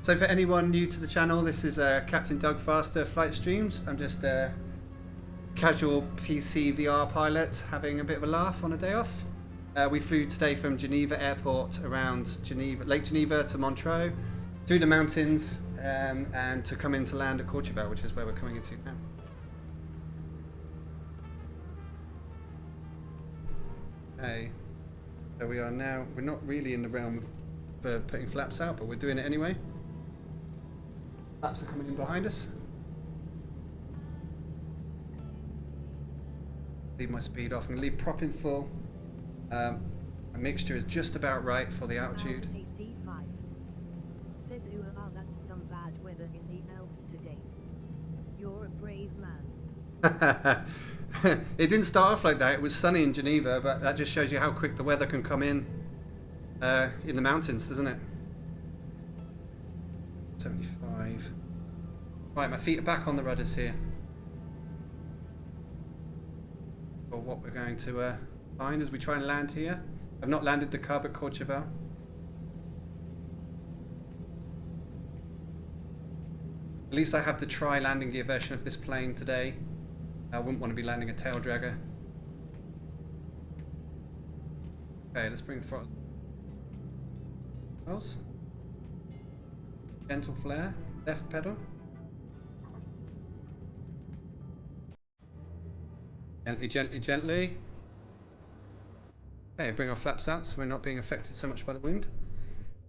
So for anyone new to the channel, this is Captain Doug Faster Flight Streams. I'm just a casual PC VR pilot having a bit of a laugh on a day off. We flew today from Geneva Airport around Lake Geneva to Montreux, through the mountains, and to come in to land at Courchevel, which is where we're coming into now. Okay, so we are now, we're not really in the realm for putting flaps out, but we're doing it anyway. Flaps are coming in behind us. Leave my speed off. I'm going to leave prop in full. A mixture is just about right for the altitude. AC5 says, that's some bad weather in the Alps today. You're a brave man. It didn't start off like that. It was sunny in Geneva, but that just shows you how quick the weather can come in the mountains, doesn't it? 75. Right, my feet are back on the rudders here. For what we're going to find as we try and land here. I've not landed the Cub at Courchevel. At least I have the tri-landing gear version of this plane today. I wouldn't want to be landing a tail dragger. Okay, let's bring the throttle. Gentle flare, left pedal. Gently, gently, gently. Okay, bring our flaps out so we're not being affected so much by the wind.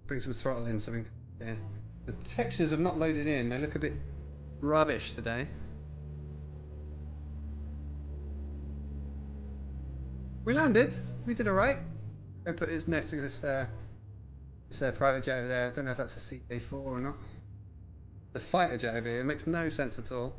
Bring some throttle in so we can, yeah. The textures have not loaded in, they look a bit rubbish today. We landed, we did alright. Go put it next to this private jet over there. I don't know if that's a CA4 or not. The fighter jet over here, it makes no sense at all.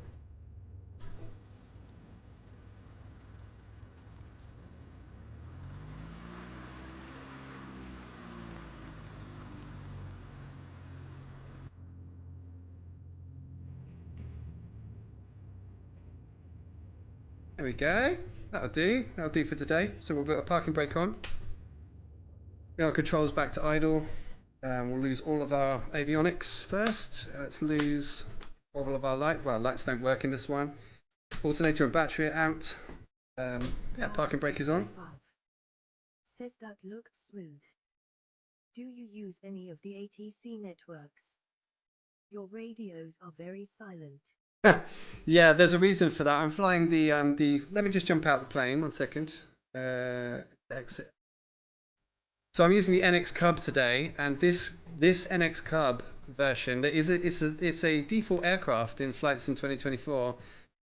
There we go. That'll do. That'll do for today. So we'll put a parking brake on. Bring our controls back to idle. We'll lose all of our avionics first. Let's lose all of our light. Well, lights don't work in this one. Alternator and battery are out. Yeah, parking brake is on. Says that looks smooth. Do you use any of the ATC networks? Your radios are very silent. Yeah, there's a reason for that. I'm flying the let me just jump out the plane 1 second. Exit. So I'm using the NXCub today, and this NXCub version it's a default aircraft in Flight Sim 2024,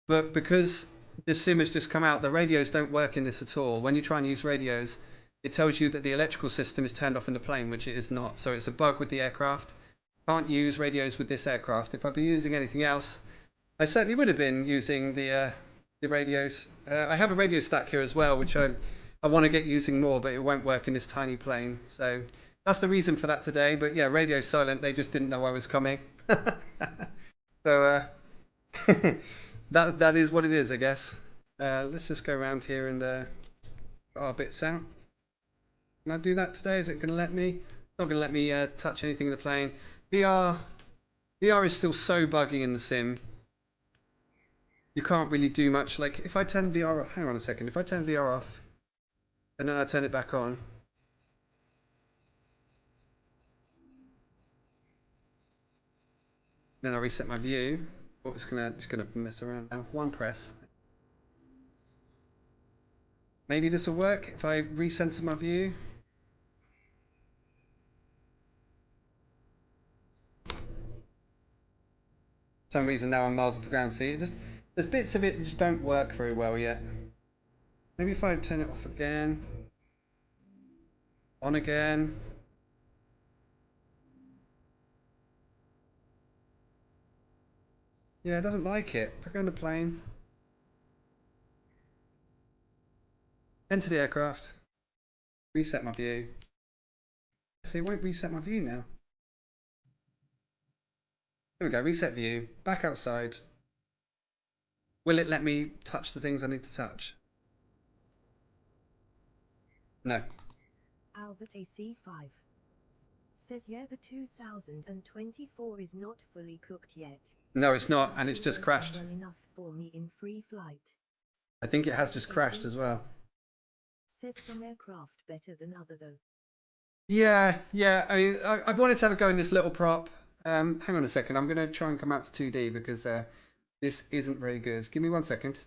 but because the sim has just come out, the radios don't work in this at all. When you try and use radios, it tells you that the electrical system is turned off in the plane, which it is not. So it's a bug with the aircraft. Can't use radios with this aircraft. If I'd been using anything else, I certainly would have been using the radios. I have a radio stack here as well, which I want to get using more, but it won't work in this tiny plane. So that's the reason for that today. But yeah, radio silent. They just didn't know I was coming. So that is what it is, I guess. Let's just go around here and put our bits out. Can I do that today? Is it going to let me? It's not going to let me touch anything in the plane. VR is still so buggy in the sim. You can't really do much. Like if I turn VR off, hang on a second. If I turn VR off and then I turn it back on, then I reset my view. Oh, it's just gonna mess around now. One press. Maybe this will work if I recenter my view. For some reason now I'm miles off the ground. See, there's bits of it that just don't work very well yet. Maybe if I turn it off again, on again. Yeah, it doesn't like it. If I go in the plane, enter the aircraft, reset my view. See, it won't reset my view now. There we go, reset view, back outside. Will it let me touch the things I need to touch? No. Albert AC5 says, yeah, the 2024 is not fully cooked yet. No, it's not, and it's just crashed. Well enough for me in free flight. I think it has just crashed as well. Says some aircraft better than other though. Yeah. I mean, I wanted to have a go in this little prop. Hang on a second. I'm going to try and come out to 2D because this isn't very good. Give me 1 second.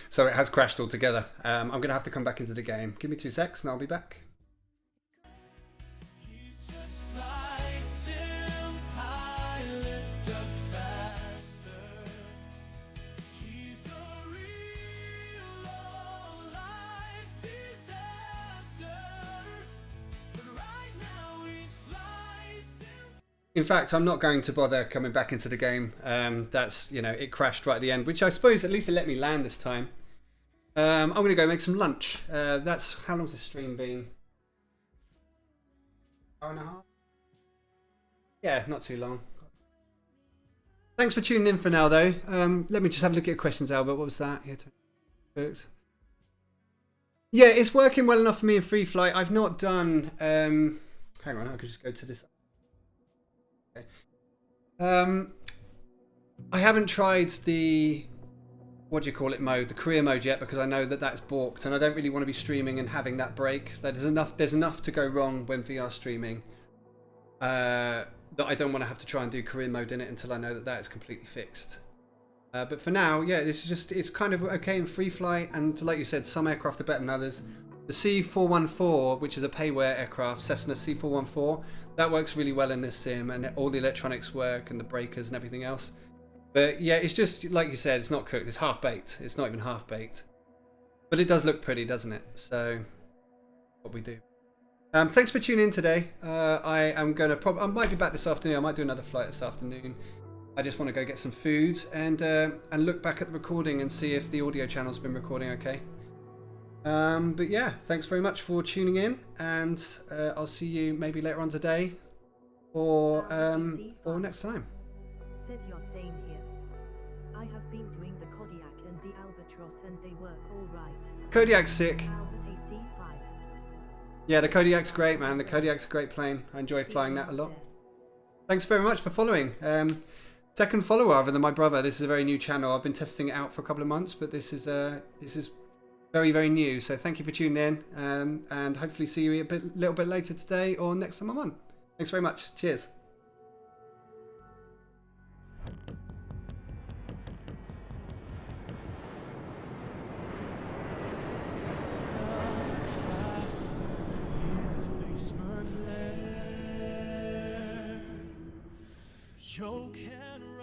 So it has crashed altogether. I'm going to have to come back into the game. Give me 2 secs and I'll be back. He's just flight sim pilot, duck faster. He's a real low-life disaster. But right now he's flight sim. In fact, I'm not going to bother coming back into the game. That's, it crashed right at the end, which I suppose at least it let me land this time. I'm going to go make some lunch. How long's this stream been? Hour and a half? Yeah, not too long. Thanks for tuning in for now, though. Let me just have a look at your questions, Albert. What was that? Yeah, it's working well enough for me in free flight. I've not done... hang on, I could just go to this... I haven't tried the mode, the career mode yet, because I know that that's balked, and I don't really want to be streaming and having that break. There's enough to go wrong when VR streaming that I don't want to have to try and do career mode in it until I know that that is completely fixed. But for now, yeah, it's kind of okay in free flight, and like you said, some aircraft are better than others. The C414, which is a payware aircraft, Cessna C414, that works really well in this sim, and all the electronics work and the breakers and everything else. But yeah, it's just, like you said, it's not cooked. It's half-baked. It's not even half-baked. But it does look pretty, doesn't it? So, what we do. Thanks for tuning in today. I am going to I might be back this afternoon. I might do another flight this afternoon. I just want to go get some food and look back at the recording and see if the audio channel's been recording okay. But yeah, thanks very much for tuning in, and I'll see you maybe later on today or next time. Says you're same here. I have been doing the Kodiak and the Albatross and they work all right. Kodiak's sick. Albert AC5. Yeah, the Kodiak's great, man. The Kodiak's a great plane. I enjoy flying that a lot. Thanks very much for following. Second follower other than my brother. This is a very new channel. I've been testing it out for a couple of months, but this is very, very new. So thank you for tuning in, and hopefully see you a little bit later today or next time I'm on. Thanks very much. Cheers. Duck faster, his basement lair. yoke and